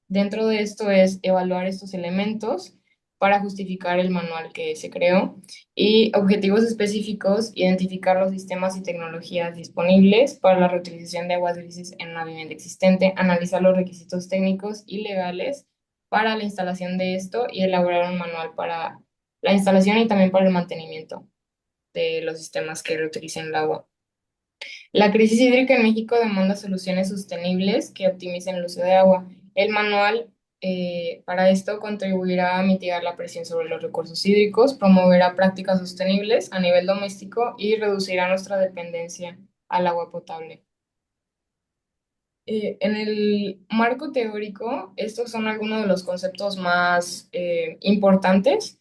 dentro de esto es evaluar estos elementos para justificar el manual que se creó y objetivos específicos, identificar los sistemas y tecnologías disponibles para la reutilización de aguas grises en una vivienda existente, analizar los requisitos técnicos y legales para la instalación de esto y elaborar un manual para la instalación y también para el mantenimiento de los sistemas que reutilicen el agua. La crisis hídrica en México demanda soluciones sostenibles que optimicen el uso de agua. El manual para esto contribuirá a mitigar la presión sobre los recursos hídricos, promoverá prácticas sostenibles a nivel doméstico y reducirá nuestra dependencia al agua potable. En el marco teórico, estos son algunos de los conceptos más importantes.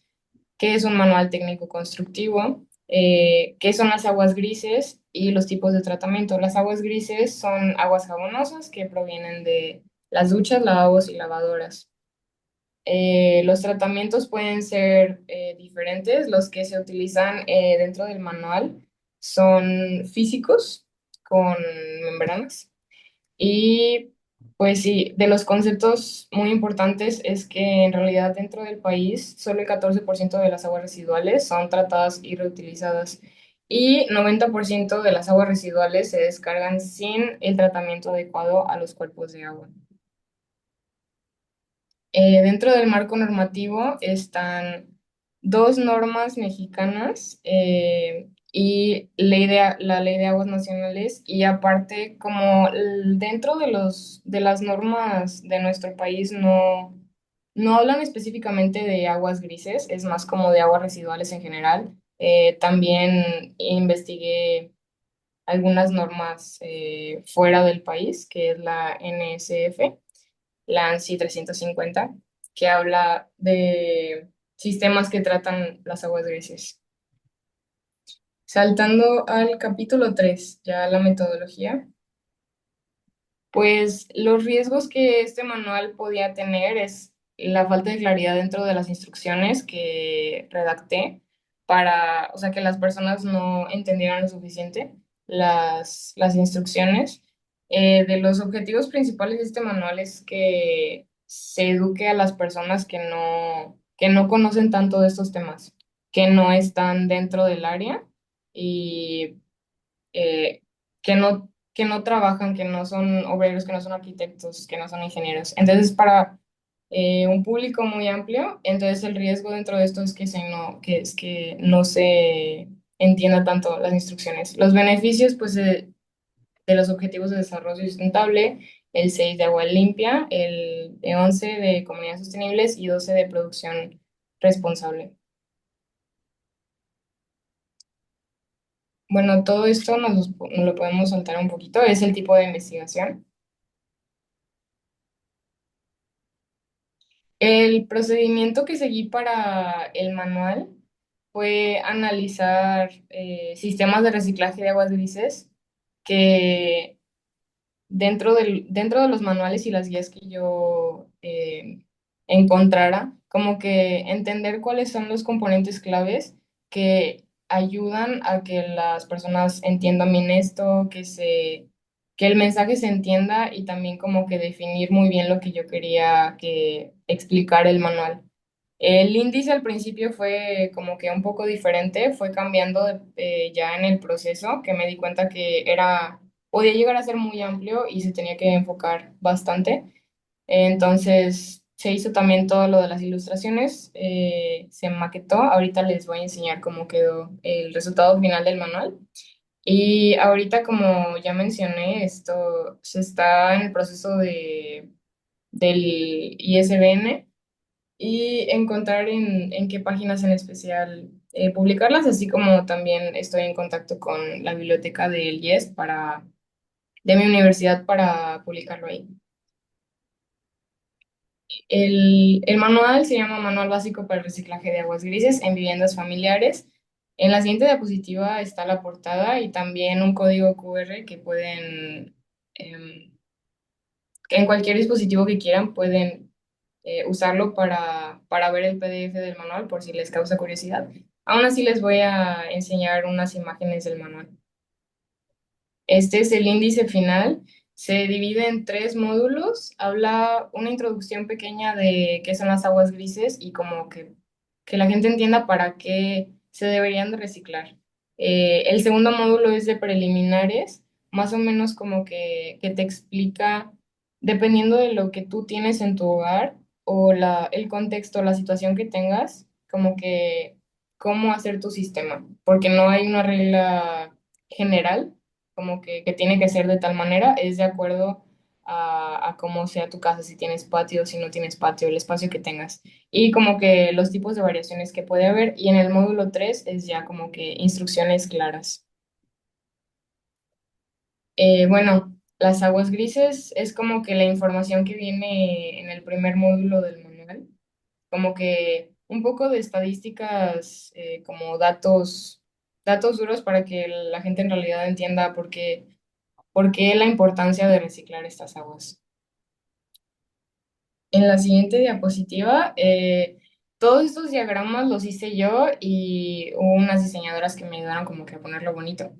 ¿Qué es un manual técnico constructivo? ¿Qué son las aguas grises y los tipos de tratamiento? Las aguas grises son aguas jabonosas que provienen de las duchas, lavabos y lavadoras. Los tratamientos pueden ser diferentes. Los que se utilizan dentro del manual son físicos con membranas. Y pues sí, de los conceptos muy importantes es que en realidad dentro del país solo el 14% de las aguas residuales son tratadas y reutilizadas y 90% de las aguas residuales se descargan sin el tratamiento adecuado a los cuerpos de agua. Dentro del marco normativo están dos normas mexicanas y la ley de aguas nacionales y aparte como dentro de las normas de nuestro país no hablan específicamente de aguas grises, es más como de aguas residuales en general. También investigué algunas normas fuera del país, que es la NSF la ANSI 350, que habla de sistemas que tratan las aguas grises. Saltando al capítulo 3, ya la metodología, pues los riesgos que este manual podía tener es la falta de claridad dentro de las instrucciones que redacté para, o sea, que las personas no entendieran lo suficiente las instrucciones. De los objetivos principales de este manual es que se eduque a las personas que no conocen tanto de estos temas, que no están dentro del área y eh, que no trabajan, que no son obreros, que no son arquitectos, que no son ingenieros. Entonces, para un público muy amplio, entonces el riesgo dentro de esto es que no se entienda tanto las instrucciones. Los beneficios, pues, de los objetivos de desarrollo sustentable, el 6 de agua limpia, el 11 de comunidades sostenibles y 12 de producción responsable. Bueno, todo esto nos lo podemos saltar un poquito, es el tipo de investigación. El procedimiento que seguí para el manual fue analizar sistemas de reciclaje de aguas grises que dentro de los manuales y las guías que yo encontrara, como que entender cuáles son los componentes claves que ayudan a que las personas entiendan bien esto, que el mensaje se entienda y también como que definir muy bien lo que yo quería que explicar el manual. El índice al principio fue como que un poco diferente, fue cambiando ya en el proceso, que me di cuenta que podía llegar a ser muy amplio y se tenía que enfocar bastante. Entonces se hizo también todo lo de las ilustraciones, se maquetó. Ahorita les voy a enseñar cómo quedó el resultado final del manual. Y ahorita, como ya mencioné, esto se está en el proceso del ISBN y encontrar en qué páginas en especial publicarlas, así como también estoy en contacto con la biblioteca del IES de mi universidad para publicarlo ahí. El manual se llama Manual Básico para el Reciclaje de Aguas Grises en Viviendas Familiares. En la siguiente diapositiva está la portada y también un código QR que em, que en cualquier dispositivo que quieran, pueden usarlo para ver el PDF del manual por si les causa curiosidad. Aún así les voy a enseñar unas imágenes del manual. Este es el índice final. Se divide en tres módulos. Habla una introducción pequeña de qué son las aguas grises y como que la gente entienda para qué se deberían de reciclar. El segundo módulo es de preliminares, más o menos como que te explica, dependiendo de lo que tú tienes en tu hogar o el contexto, la situación que tengas, como que cómo hacer tu sistema, porque no hay una regla general como que tiene que ser de tal manera, es de acuerdo a cómo sea tu casa, si tienes patio, si no tienes patio, el espacio que tengas. Y como que los tipos de variaciones que puede haber. Y en el módulo 3 es ya como que instrucciones claras. Bueno, las aguas grises es como que la información que viene en el primer módulo del manual, como que un poco de estadísticas, como datos duros para que la gente en realidad entienda por qué la importancia de reciclar estas aguas. En la siguiente diapositiva, todos estos diagramas los hice yo y hubo unas diseñadoras que me ayudaron como que a ponerlo bonito.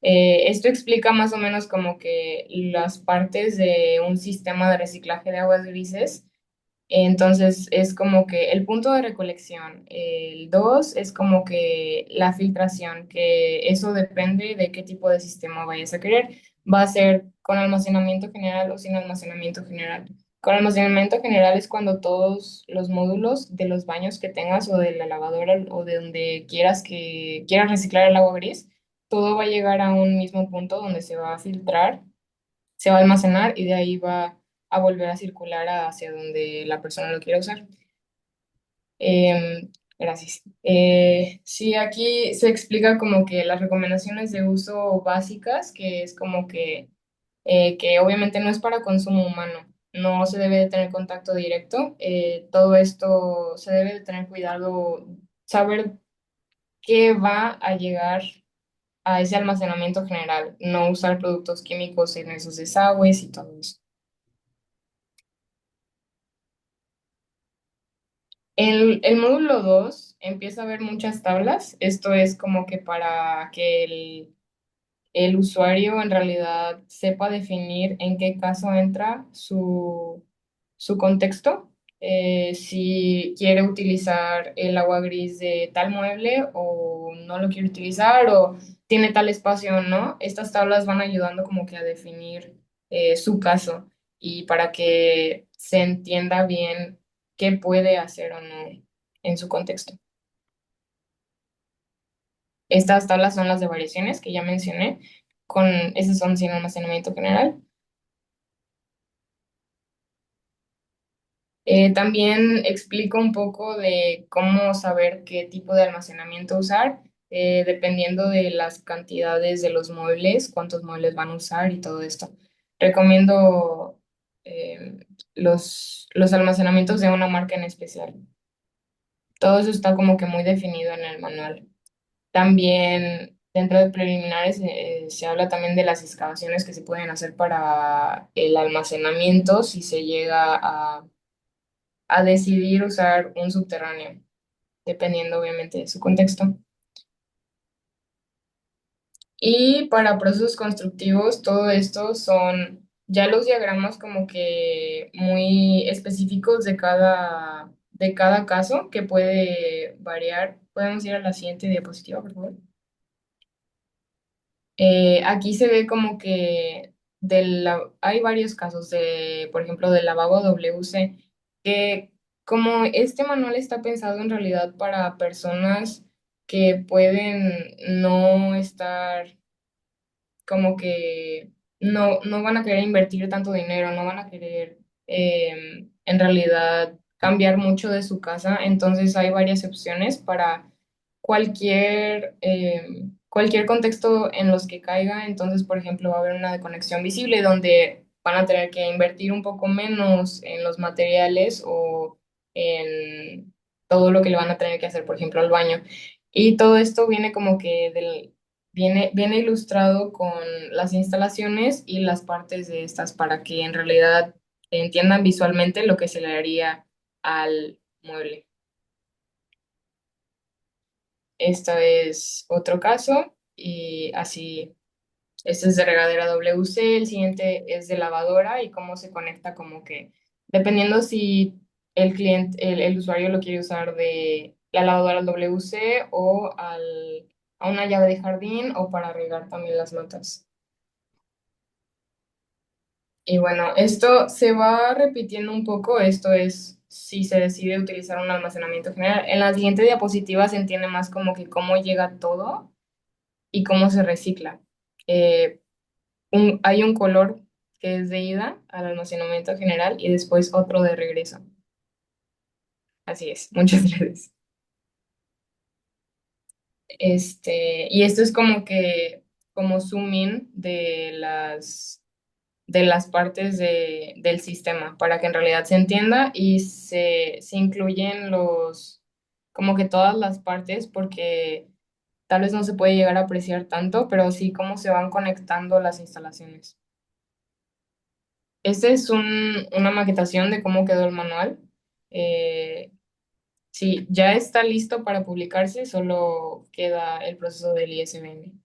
Esto explica más o menos como que las partes de un sistema de reciclaje de aguas grises. Entonces es como que el punto de recolección. El 2 es como que la filtración, que eso depende de qué tipo de sistema vayas a querer. Va a ser con almacenamiento general o sin almacenamiento general. Con almacenamiento general es cuando todos los módulos de los baños que tengas o de la lavadora o de donde quieras reciclar el agua gris, todo va a llegar a un mismo punto donde se va a filtrar, se va a almacenar y de ahí va a volver a circular hacia donde la persona lo quiera usar. Gracias. Sí, aquí se explica como que las recomendaciones de uso básicas, que es como que obviamente no es para consumo humano. no se debe de tener contacto directo. Todo esto se debe de tener cuidado, saber qué va a llegar a ese almacenamiento general, no usar productos químicos en esos desagües y todo eso. El módulo 2 empieza a ver muchas tablas. Esto es como que para que el usuario en realidad sepa definir en qué caso entra su contexto, si quiere utilizar el agua gris de tal mueble o no lo quiere utilizar o tiene tal espacio o no. Estas tablas van ayudando como que a definir su caso y para que se entienda bien qué puede hacer o no en su contexto. Estas tablas son las de variaciones que ya mencioné, esas son sin almacenamiento general. También explico un poco de cómo saber qué tipo de almacenamiento usar, dependiendo de las cantidades de los muebles, cuántos muebles van a usar y todo esto. Recomiendo los almacenamientos de una marca en especial. Todo eso está como que muy definido en el manual. También dentro de preliminares se habla también de las excavaciones que se pueden hacer para el almacenamiento si se llega a decidir usar un subterráneo, dependiendo obviamente de su contexto. Y para procesos constructivos, todo esto son ya los diagramas como que muy específicos de cada caso que puede variar. Podemos ir a la siguiente diapositiva, por favor. Aquí se ve como que hay varios casos de, por ejemplo, del lavabo WC, que como este manual está pensado en realidad para personas que pueden no estar como que no van a querer invertir tanto dinero, no van a querer en realidad cambiar mucho de su casa. Entonces hay varias opciones para cualquier contexto en los que caiga. Entonces, por ejemplo, va a haber una conexión visible donde van a tener que invertir un poco menos en los materiales o en todo lo que le van a tener que hacer, por ejemplo, al baño. Y todo esto viene como que viene ilustrado con las instalaciones y las partes de estas para que en realidad entiendan visualmente lo que se le haría al mueble. Esto es otro caso y así, este es de regadera WC, el siguiente es de lavadora y cómo se conecta como que, dependiendo si el usuario lo quiere usar de la lavadora al WC o a una llave de jardín o para regar también las notas. Y bueno, esto se va repitiendo un poco, esto es si se decide utilizar un almacenamiento general. En la siguiente diapositiva se entiende más como que cómo llega todo y cómo se recicla. Eh, hay un color que es de ida al almacenamiento general y después otro de regreso. Así es, muchas gracias. Y esto es como que, como zoom in de las partes del sistema para que en realidad se entienda y se incluyen como que todas las partes porque tal vez no se puede llegar a apreciar tanto, pero sí cómo se van conectando las instalaciones. Este es una maquetación de cómo quedó el manual. Eh, sí, ya está listo para publicarse, solo queda el proceso del ISBN.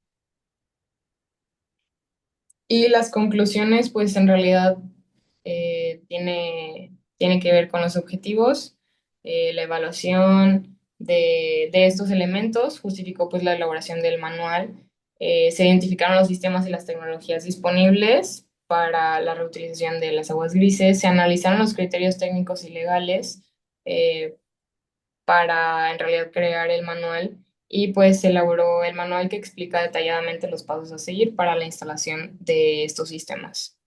Y las conclusiones, pues en realidad tiene que ver con los objetivos, la evaluación de estos elementos, justificó pues la elaboración del manual, se identificaron los sistemas y las tecnologías disponibles para la reutilización de las aguas grises, se analizaron los criterios técnicos y legales para en realidad crear el manual y pues se elaboró el manual que explica detalladamente los pasos a seguir para la instalación de estos sistemas.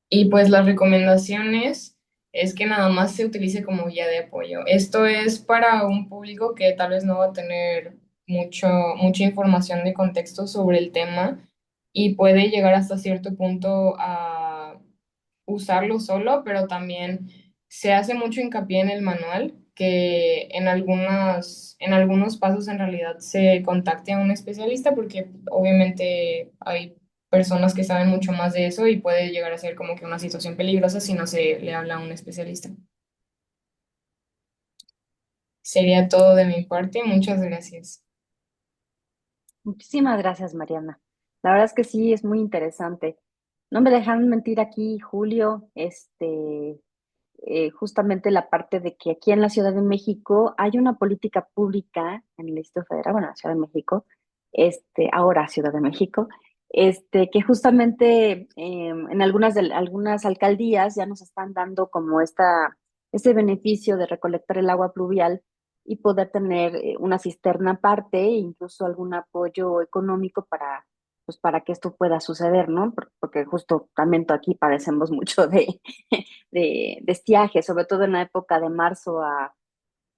Y pues las recomendaciones es que nada más se utilice como guía de apoyo. Esto es para un público que tal vez no va a tener mucha información de contexto sobre el tema y puede llegar hasta cierto punto usarlo solo, pero también se hace mucho hincapié en el manual, que en algunos pasos en realidad se contacte a un especialista porque obviamente hay personas que saben mucho más de eso y puede llegar a ser como que una situación peligrosa si no se le habla a un especialista. Sería todo de mi parte. Muchas gracias. Muchísimas gracias, Mariana. La verdad es que sí, es muy interesante. No me dejan mentir aquí, Julio, justamente la parte de que aquí en la Ciudad de México hay una política pública en el Distrito Federal, bueno, la Ciudad de México, ahora Ciudad de México, que justamente en algunas alcaldías ya nos están dando como este beneficio de recolectar el agua pluvial y poder tener una cisterna aparte e incluso algún apoyo económico pues para que esto pueda suceder, ¿no? Porque justo también aquí padecemos mucho de estiaje, sobre todo en la época de marzo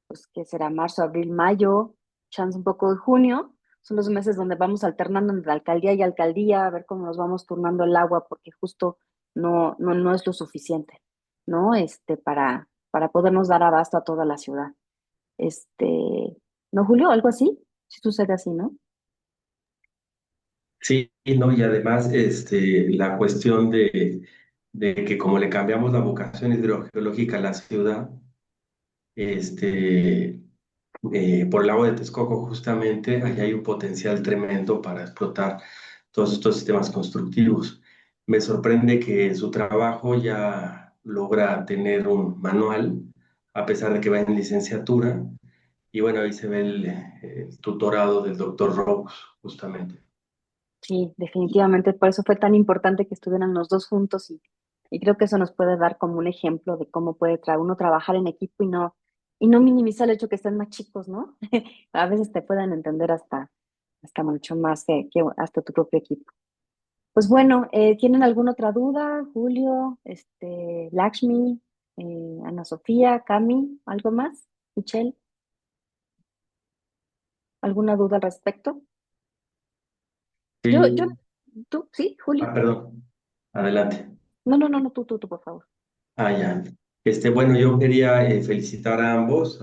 pues, ¿qué será? Marzo, abril, mayo, chance un poco de junio. Son los meses donde vamos alternando entre alcaldía y alcaldía a ver cómo nos vamos turnando el agua, porque justo no es lo suficiente, ¿no? Para podernos dar abasto a toda la ciudad. ¿No, Julio? Algo así. Si sucede así, ¿no? Sí, no, y además la cuestión de que como le cambiamos la vocación hidrogeológica a la ciudad, este, por el lago de Texcoco justamente, ahí hay un potencial tremendo para explotar todos estos sistemas constructivos. Me sorprende que en su trabajo ya logra tener un manual, a pesar de que va en licenciatura, y bueno, ahí se ve el tutorado del doctor Rose, justamente. Sí, definitivamente. Por eso fue tan importante que estuvieran los dos juntos y creo que eso nos puede dar como un ejemplo de cómo puede uno trabajar en equipo y no minimizar el hecho que estén más chicos, ¿no? A veces te pueden entender hasta mucho más que hasta tu propio equipo. Pues bueno, ¿tienen alguna otra duda? Julio, Lakshmi, Ana Sofía, Cami, ¿algo más? Michelle, ¿alguna duda al respecto? Yo, Sí, tú, sí, Julio. perdón, adelante. No, tú, por favor. Ah, ya. Bueno, yo quería felicitar a ambos,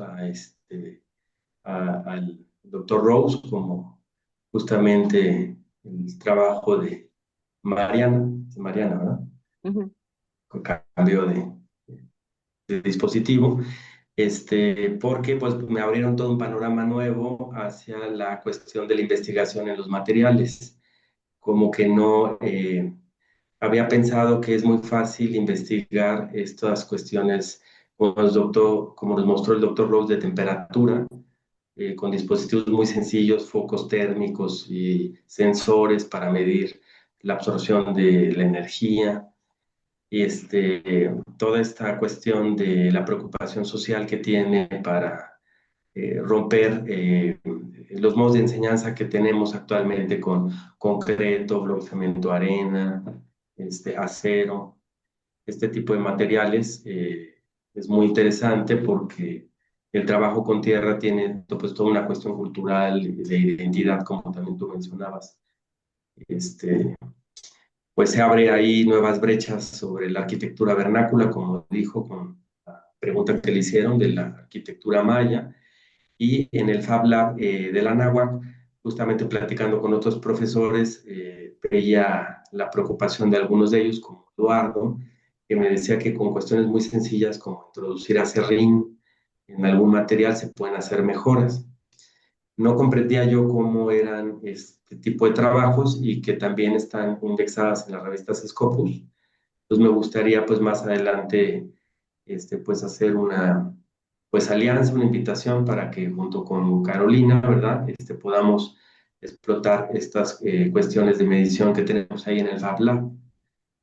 al doctor Rose, como justamente el trabajo de Mariana, ¿verdad? Ujú. Con cambio de dispositivo, porque pues me abrieron todo un panorama nuevo hacia la cuestión de la investigación en los materiales, como que no había pensado que es muy fácil investigar estas cuestiones como nos mostró el doctor Rose de temperatura, con dispositivos muy sencillos, focos térmicos y sensores para medir la absorción de la energía y toda esta cuestión de la preocupación social que tiene para romper los modos de enseñanza que tenemos actualmente con concreto, bloque de cemento, arena, acero, este tipo de materiales. Es muy interesante porque el trabajo con tierra tiene pues toda una cuestión cultural, de identidad, como también tú mencionabas. Este, pues se abre ahí nuevas brechas sobre la arquitectura vernácula, como dijo con la pregunta que le hicieron de la arquitectura maya, y en el Fab Lab de la Náhuac, justamente platicando con otros profesores, veía la preocupación de algunos de ellos, como Eduardo, que me decía que con cuestiones muy sencillas como introducir acerrín en algún material se pueden hacer mejoras. No comprendía yo cómo eran este tipo de trabajos y que también están indexadas en las revistas Scopus. Pues me gustaría pues más adelante pues hacer una pues alianza, una invitación para que junto con Carolina, ¿verdad? Podamos explotar estas cuestiones de medición que tenemos ahí en el Fab Lab.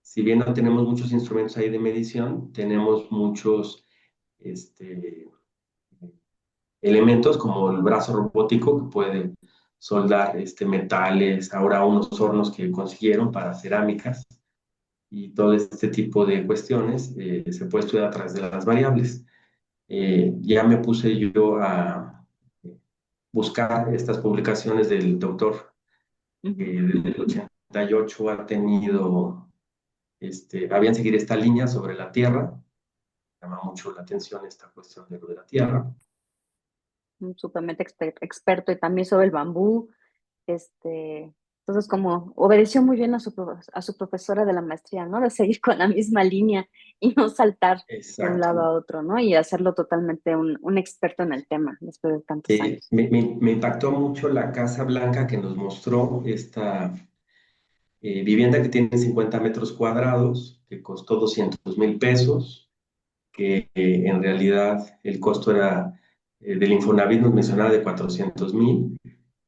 Si bien no tenemos muchos instrumentos ahí de medición, tenemos muchos elementos como el brazo robótico que puede soldar metales, ahora unos hornos que consiguieron para cerámicas y todo este tipo de cuestiones se puede estudiar a través de las variables. Ya me puse yo a buscar estas publicaciones del doctor, que Ujú. desde el 88 ha tenido habían seguir esta línea sobre la tierra. Llama mucho la atención esta cuestión de lo de la tierra. Sumamente experto y también sobre el bambú. Entonces, como obedeció muy bien a su profesora de la maestría, ¿no? De seguir con la misma línea y no saltar de un lado Exacto. a otro, ¿no? Y hacerlo totalmente un experto en el tema después de tantos años. Me impactó mucho la Casa Blanca que nos mostró esta vivienda que tiene 50 metros cuadrados, que costó 200,000 pesos, que en realidad el costo era del Infonavit nos mencionaba de 400,000,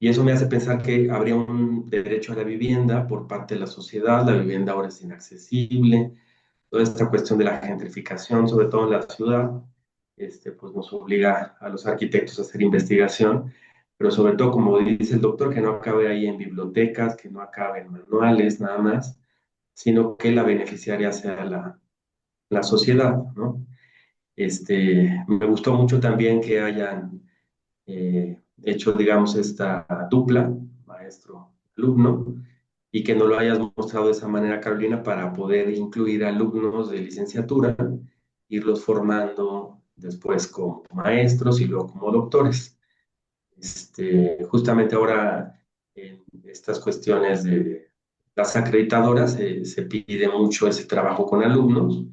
y eso me hace pensar que habría un derecho a la vivienda por parte de la sociedad. La vivienda ahora es inaccesible, toda esta cuestión de la gentrificación, sobre todo en la ciudad, pues nos obliga a los arquitectos a hacer investigación, pero sobre todo, como dice el doctor, que no acabe ahí en bibliotecas, que no acabe en manuales nada más, sino que la beneficiaria sea la sociedad, ¿no? Me gustó mucho también que hayan hecho, digamos, esta dupla, maestro-alumno, y que no lo hayas mostrado de esa manera, Carolina, para poder incluir alumnos de licenciatura, irlos formando después como maestros y luego como doctores. Justamente ahora, en estas cuestiones de las acreditadoras, se pide mucho ese trabajo con alumnos.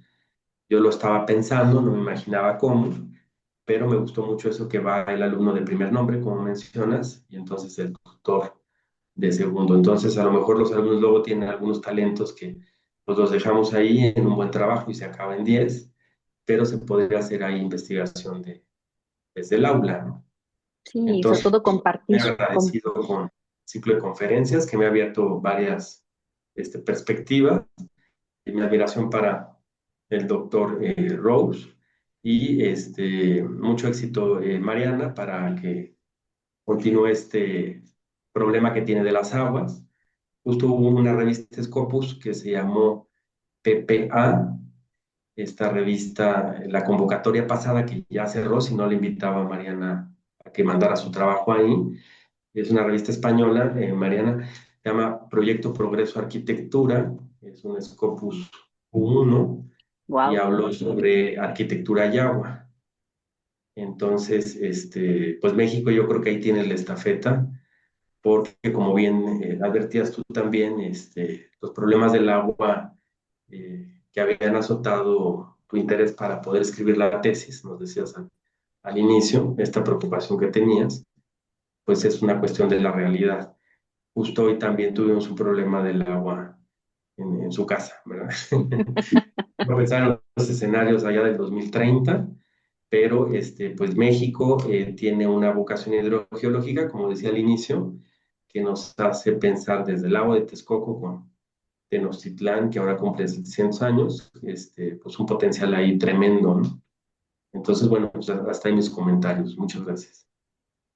Yo lo estaba pensando, no me imaginaba cómo, pero me gustó mucho eso que va el alumno de primer nombre, como mencionas, y entonces el tutor de segundo. Entonces, a lo mejor los alumnos luego tienen algunos talentos que pues, los dejamos ahí en un buen trabajo y se acaba en 10, pero se podría hacer ahí investigación desde el aula, ¿no? Sí, y sobre Entonces, todo me compartir. he agradecido con el ciclo de conferencias que me ha abierto varias perspectivas, y mi admiración para el doctor Rose, y mucho éxito, Mariana, para que continúe este problema que tiene de las aguas. Justo hubo una revista Scopus que se llamó PPA, esta revista, la convocatoria pasada que ya cerró, si no le invitaba a Mariana a que mandara su trabajo ahí. Es una revista española, Mariana, se llama Proyecto Progreso Arquitectura, es un Scopus 1, y Wow. habló sobre arquitectura y agua. Entonces, pues México yo creo que ahí tiene la estafeta, porque como bien advertías tú también, los problemas del agua que habían azotado tu interés para poder escribir la tesis, nos decías al inicio, esta preocupación que tenías, pues es una cuestión de la realidad. Justo hoy también tuvimos un problema del agua en su casa, ¿verdad? No pensar en los escenarios allá del 2030, pero pues México tiene una vocación hidrogeológica, como decía al inicio, que nos hace pensar desde el agua de Texcoco con Tenochtitlán, que ahora cumple 700 años, pues un potencial ahí tremendo, ¿no? Entonces, bueno, pues hasta ahí mis comentarios. Muchas gracias.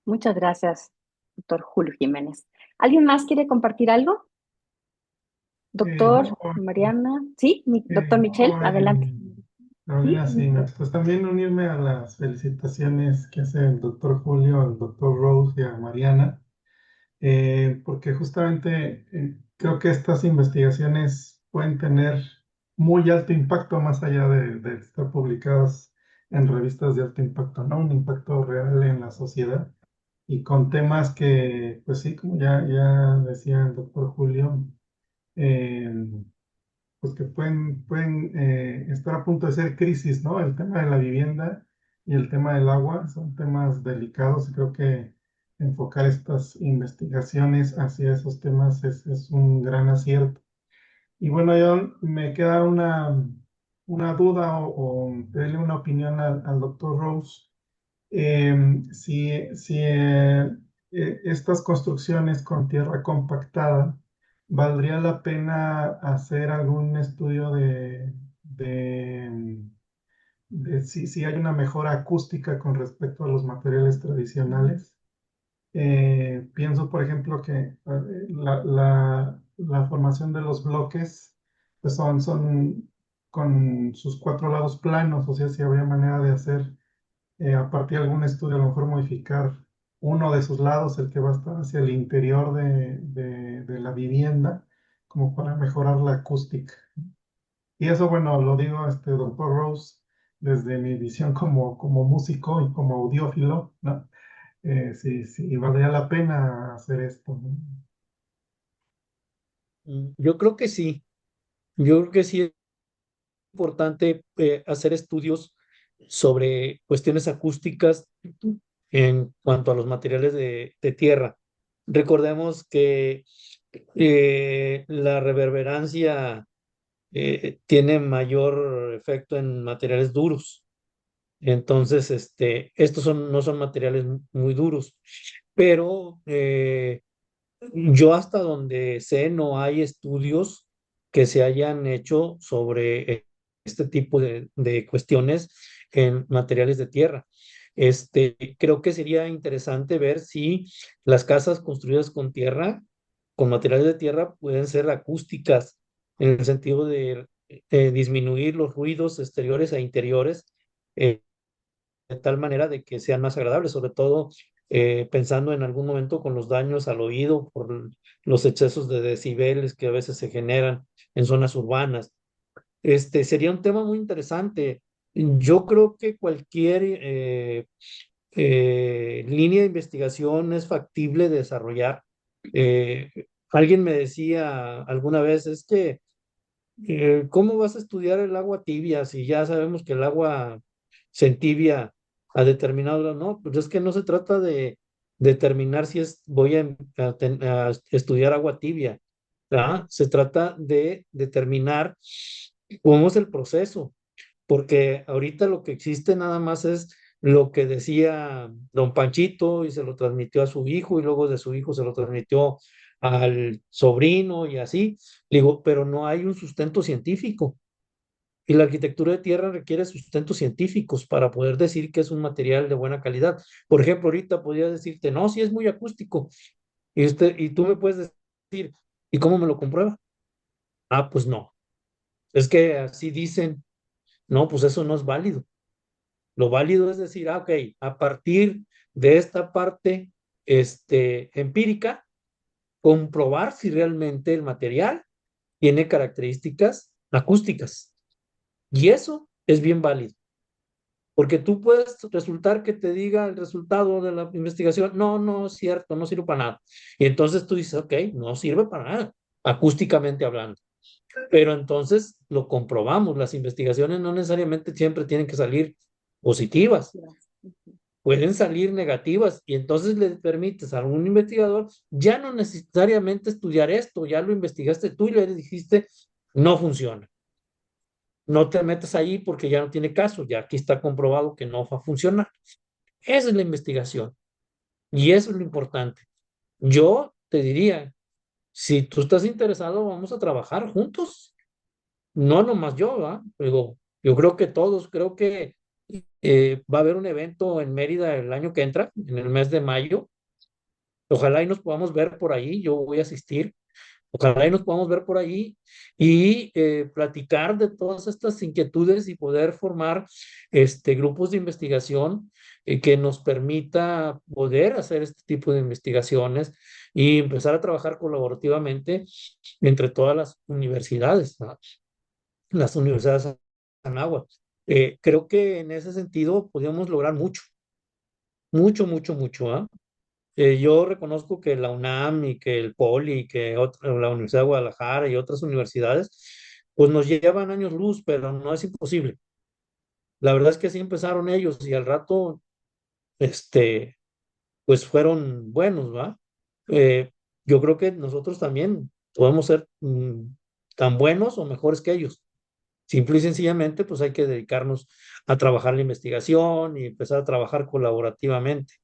Muchas gracias, doctor Julio Jiménez. ¿Alguien más quiere compartir algo? Doctor, Yo, Mariana. Sí, doctor Michel, adelante. Carolina, Sí, sí, pues también unirme a las felicitaciones que hace el doctor Julio, el doctor Rose y a Mariana, porque justamente creo que estas investigaciones pueden tener muy alto impacto más allá de estar publicadas en revistas de alto impacto, ¿no? Un impacto real en la sociedad y con temas que, pues sí, como ya decía el doctor Julio, eh, pues que pueden estar a punto de ser crisis, ¿no? El tema de la vivienda y el tema del agua son temas delicados y creo que enfocar estas investigaciones hacia esos temas es un gran acierto. Y bueno, yo me queda una duda o pedirle una opinión al doctor Rose. Si estas construcciones con tierra compactada, ¿valdría la pena hacer algún estudio de si hay una mejora acústica con respecto a los materiales tradicionales? Pienso, por ejemplo, que la formación de los bloques pues son con sus cuatro lados planos, o sea, si habría manera de hacer a partir de algún estudio, a lo mejor modificar uno de sus lados, el que va a estar hacia el interior de la vivienda, como para mejorar la acústica. Y eso, bueno, lo digo, doctor Rose, desde mi visión como músico y como audiófilo, ¿no? Sí, sí, valdría la pena hacer esto, ¿no? Yo creo que sí, yo creo que sí es importante hacer estudios sobre cuestiones acústicas en cuanto a los materiales de tierra. Recordemos que la reverberancia tiene mayor efecto en materiales duros. Entonces, estos no son materiales muy duros, pero yo hasta donde sé no hay estudios que se hayan hecho sobre este tipo de cuestiones en materiales de tierra. Creo que sería interesante ver si las casas construidas con tierra, con materiales de tierra, pueden ser acústicas en el sentido de disminuir los ruidos exteriores e interiores eh, de tal manera de que sean más agradables, sobre todo pensando en algún momento con los daños al oído por los excesos de decibeles que a veces se generan en zonas urbanas. Sería un tema muy interesante. Yo creo que cualquier línea de investigación es factible de desarrollar. Eh, Alguien me decía alguna vez, es que, ¿cómo vas a estudiar el agua tibia si ya sabemos que el agua se entibia a determinado grado? No, pues es que no se trata de determinar si voy a estudiar agua tibia, ¿verdad? Se trata de determinar cómo es el proceso, porque ahorita lo que existe nada más es lo que decía don Panchito y se lo transmitió a su hijo y luego de su hijo se lo transmitió al sobrino y así. Digo, pero no hay un sustento científico. Y la arquitectura de tierra requiere sustentos científicos para poder decir que es un material de buena calidad. Por ejemplo, ahorita podría decirte, no, si es muy acústico. Y tú me puedes decir, ¿y cómo me lo comprueba? Ah, pues no. Es que así dicen, no, pues eso no es válido. Lo válido es decir, ah, ok, a partir de esta parte empírica, comprobar si realmente el material tiene características acústicas. Y eso es bien válido, porque tú puedes resultar que te diga el resultado de la investigación, no, no es cierto, no sirve para nada. Y entonces tú dices, ok, no sirve para nada, acústicamente hablando. Pero entonces lo comprobamos, las investigaciones no necesariamente siempre tienen que salir positivas, pueden salir negativas y entonces le permites a un investigador ya no necesariamente estudiar esto, ya lo investigaste tú y le dijiste, no funciona. No te metas ahí porque ya no tiene caso, ya aquí está comprobado que no va a funcionar. Esa es la investigación y eso es lo importante. Yo te diría, si tú estás interesado, vamos a trabajar juntos, no nomás yo, ¿verdad? Digo, yo creo que todos, creo que va a haber un evento en Mérida el año que entra, en el mes de mayo. Ojalá y nos podamos ver por ahí, yo voy a asistir. Ojalá y nos podamos ver por ahí y platicar de todas estas inquietudes y poder formar grupos de investigación que nos permita poder hacer este tipo de investigaciones y empezar a trabajar colaborativamente entre todas las universidades, ¿no? Las universidades de Anáhuac. Creo que en ese sentido podríamos lograr mucho, mucho, mucho, mucho, ¿ah? Yo reconozco que la UNAM y que el POLI y que la Universidad de Guadalajara y otras universidades, pues nos llevan años luz, pero no es imposible. La verdad es que así empezaron ellos y al rato, este, pues fueron buenos, ¿va? Eh, yo creo que nosotros también podemos ser tan buenos o mejores que ellos. Simple y sencillamente, pues hay que dedicarnos a trabajar la investigación y empezar a trabajar colaborativamente.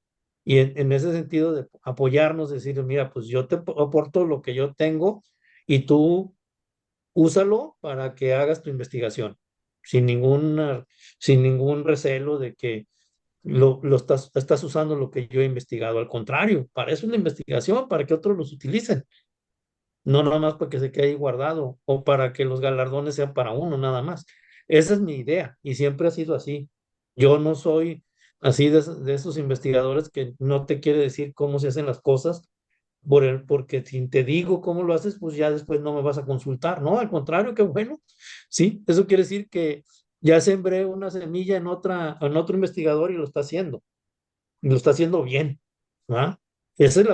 Y en ese sentido de apoyarnos, decir, mira, pues yo te aporto lo que yo tengo y tú úsalo para que hagas tu investigación, sin ningún recelo de que estás usando lo que yo he investigado. Al contrario, para eso es la investigación, para que otros los utilicen, no nada más para que se quede ahí guardado o para que los galardones sean para uno nada más. Esa es mi idea y siempre ha sido así. Yo no soy así de esos investigadores que no te quiere decir cómo se hacen las cosas, porque si te digo cómo lo haces, pues ya después no me vas a consultar. No, al contrario, qué bueno. Sí, eso quiere decir que ya sembré una semilla en otro investigador y lo está haciendo. Y lo está haciendo bien. ¿Va? Ese es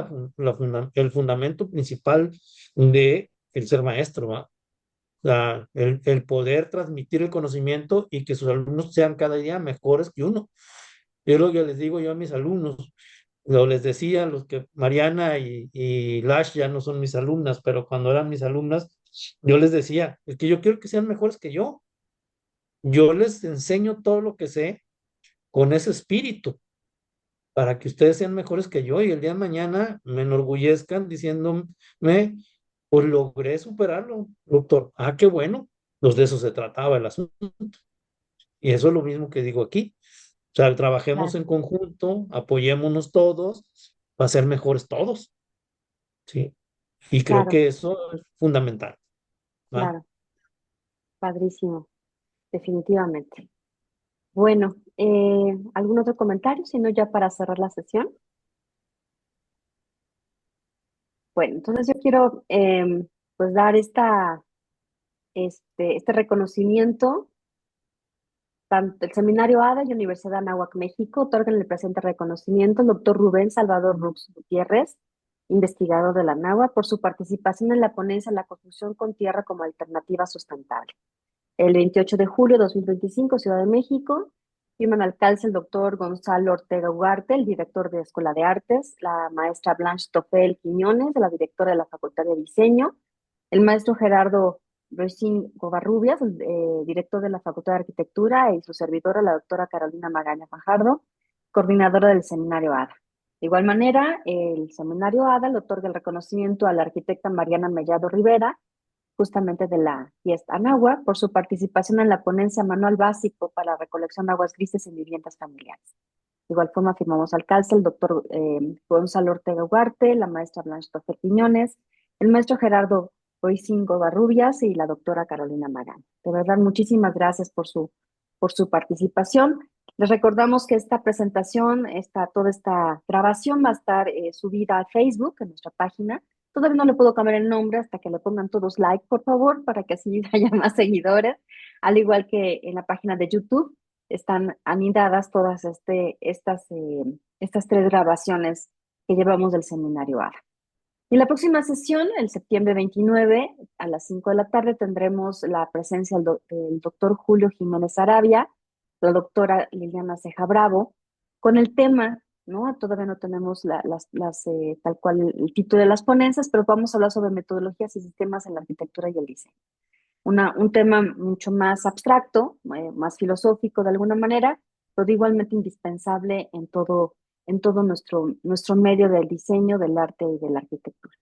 el fundamento principal de el ser maestro, ¿va? El poder transmitir el conocimiento y que sus alumnos sean cada día mejores que uno. Yo lo que les digo yo a mis alumnos, lo les decía, los que Mariana y Lash ya no son mis alumnas, pero cuando eran mis alumnas, yo les decía, es que yo quiero que sean mejores que yo. Yo les enseño todo lo que sé con ese espíritu para que ustedes sean mejores que yo y el día de mañana me enorgullezcan diciéndome, pues logré superarlo, doctor. Ah, qué bueno. Pues de eso se trataba el asunto. Y eso es lo mismo que digo aquí. O sea, trabajemos Claro, en conjunto, apoyémonos todos para ser mejores todos, ¿sí? Y creo claro, que eso es fundamental, ¿va? claro, padrísimo, definitivamente. Bueno, ¿algún otro comentario? Si no, ya para cerrar la sesión. Bueno, entonces yo quiero pues dar este reconocimiento. Tanto el Seminario ADA y Universidad de Anáhuac, México, otorgan el presente reconocimiento al doctor Rubén Salvador Rux Gutiérrez, investigador de la Anáhuac, por su participación en la ponencia en la construcción con tierra como alternativa sustentable. El 28 de julio de 2025, Ciudad de México, firman al calce el doctor Gonzalo Ortega Ugarte, el director de Escuela de Artes, la maestra Blanche Tofel Quiñones, la directora de la Facultad de Diseño, el maestro Gerardo Roicín Covarrubias, el director de la Facultad de Arquitectura, y su servidora, la doctora Carolina Magaña Fajardo, coordinadora del Seminario ADA. De igual manera, el Seminario ADA le otorga el reconocimiento a la arquitecta Mariana Mellado Rivera, justamente de la Fiesta Anáhuac, por su participación en la ponencia Manual Básico para la Recolección de Aguas Grises en Viviendas Familiares. De igual forma, firmamos al calce el doctor Gonzalo Ortega Ugarte, la maestra Blanche Tofel Quiñones, el maestro Gerardo Roicín Covarrubias y la doctora Carolina Magán. De verdad, muchísimas gracias por su participación. Les recordamos que esta presentación, toda esta grabación va a estar subida a Facebook, en nuestra página. Todavía no le puedo cambiar el nombre hasta que le pongan todos like, por favor, para que así haya más seguidores, al igual que en la página de YouTube están anidadas todas estas tres grabaciones que llevamos del seminario ADA. En la próxima sesión, el septiembre 29, a las 5 de la tarde, tendremos la presencia del doctor Julio Jiménez Arabia, la doctora Liliana Ceja Bravo, con el tema, ¿no? Todavía no tenemos tal cual el título de las ponencias, pero vamos a hablar sobre metodologías y sistemas en la arquitectura y el diseño. Un tema mucho más abstracto, más filosófico de alguna manera, pero igualmente indispensable en todo nuestro medio del diseño, del arte y de la arquitectura.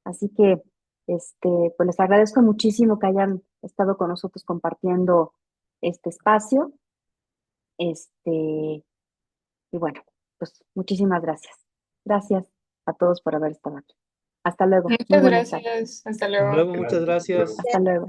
Así que, pues les agradezco muchísimo que hayan estado con nosotros compartiendo este espacio. Y bueno, pues muchísimas gracias. Gracias a todos por haber estado aquí. Hasta luego. Muy Muchas buenas tardes. gracias. Hasta Hasta luego. luego, muchas gracias. Hasta luego.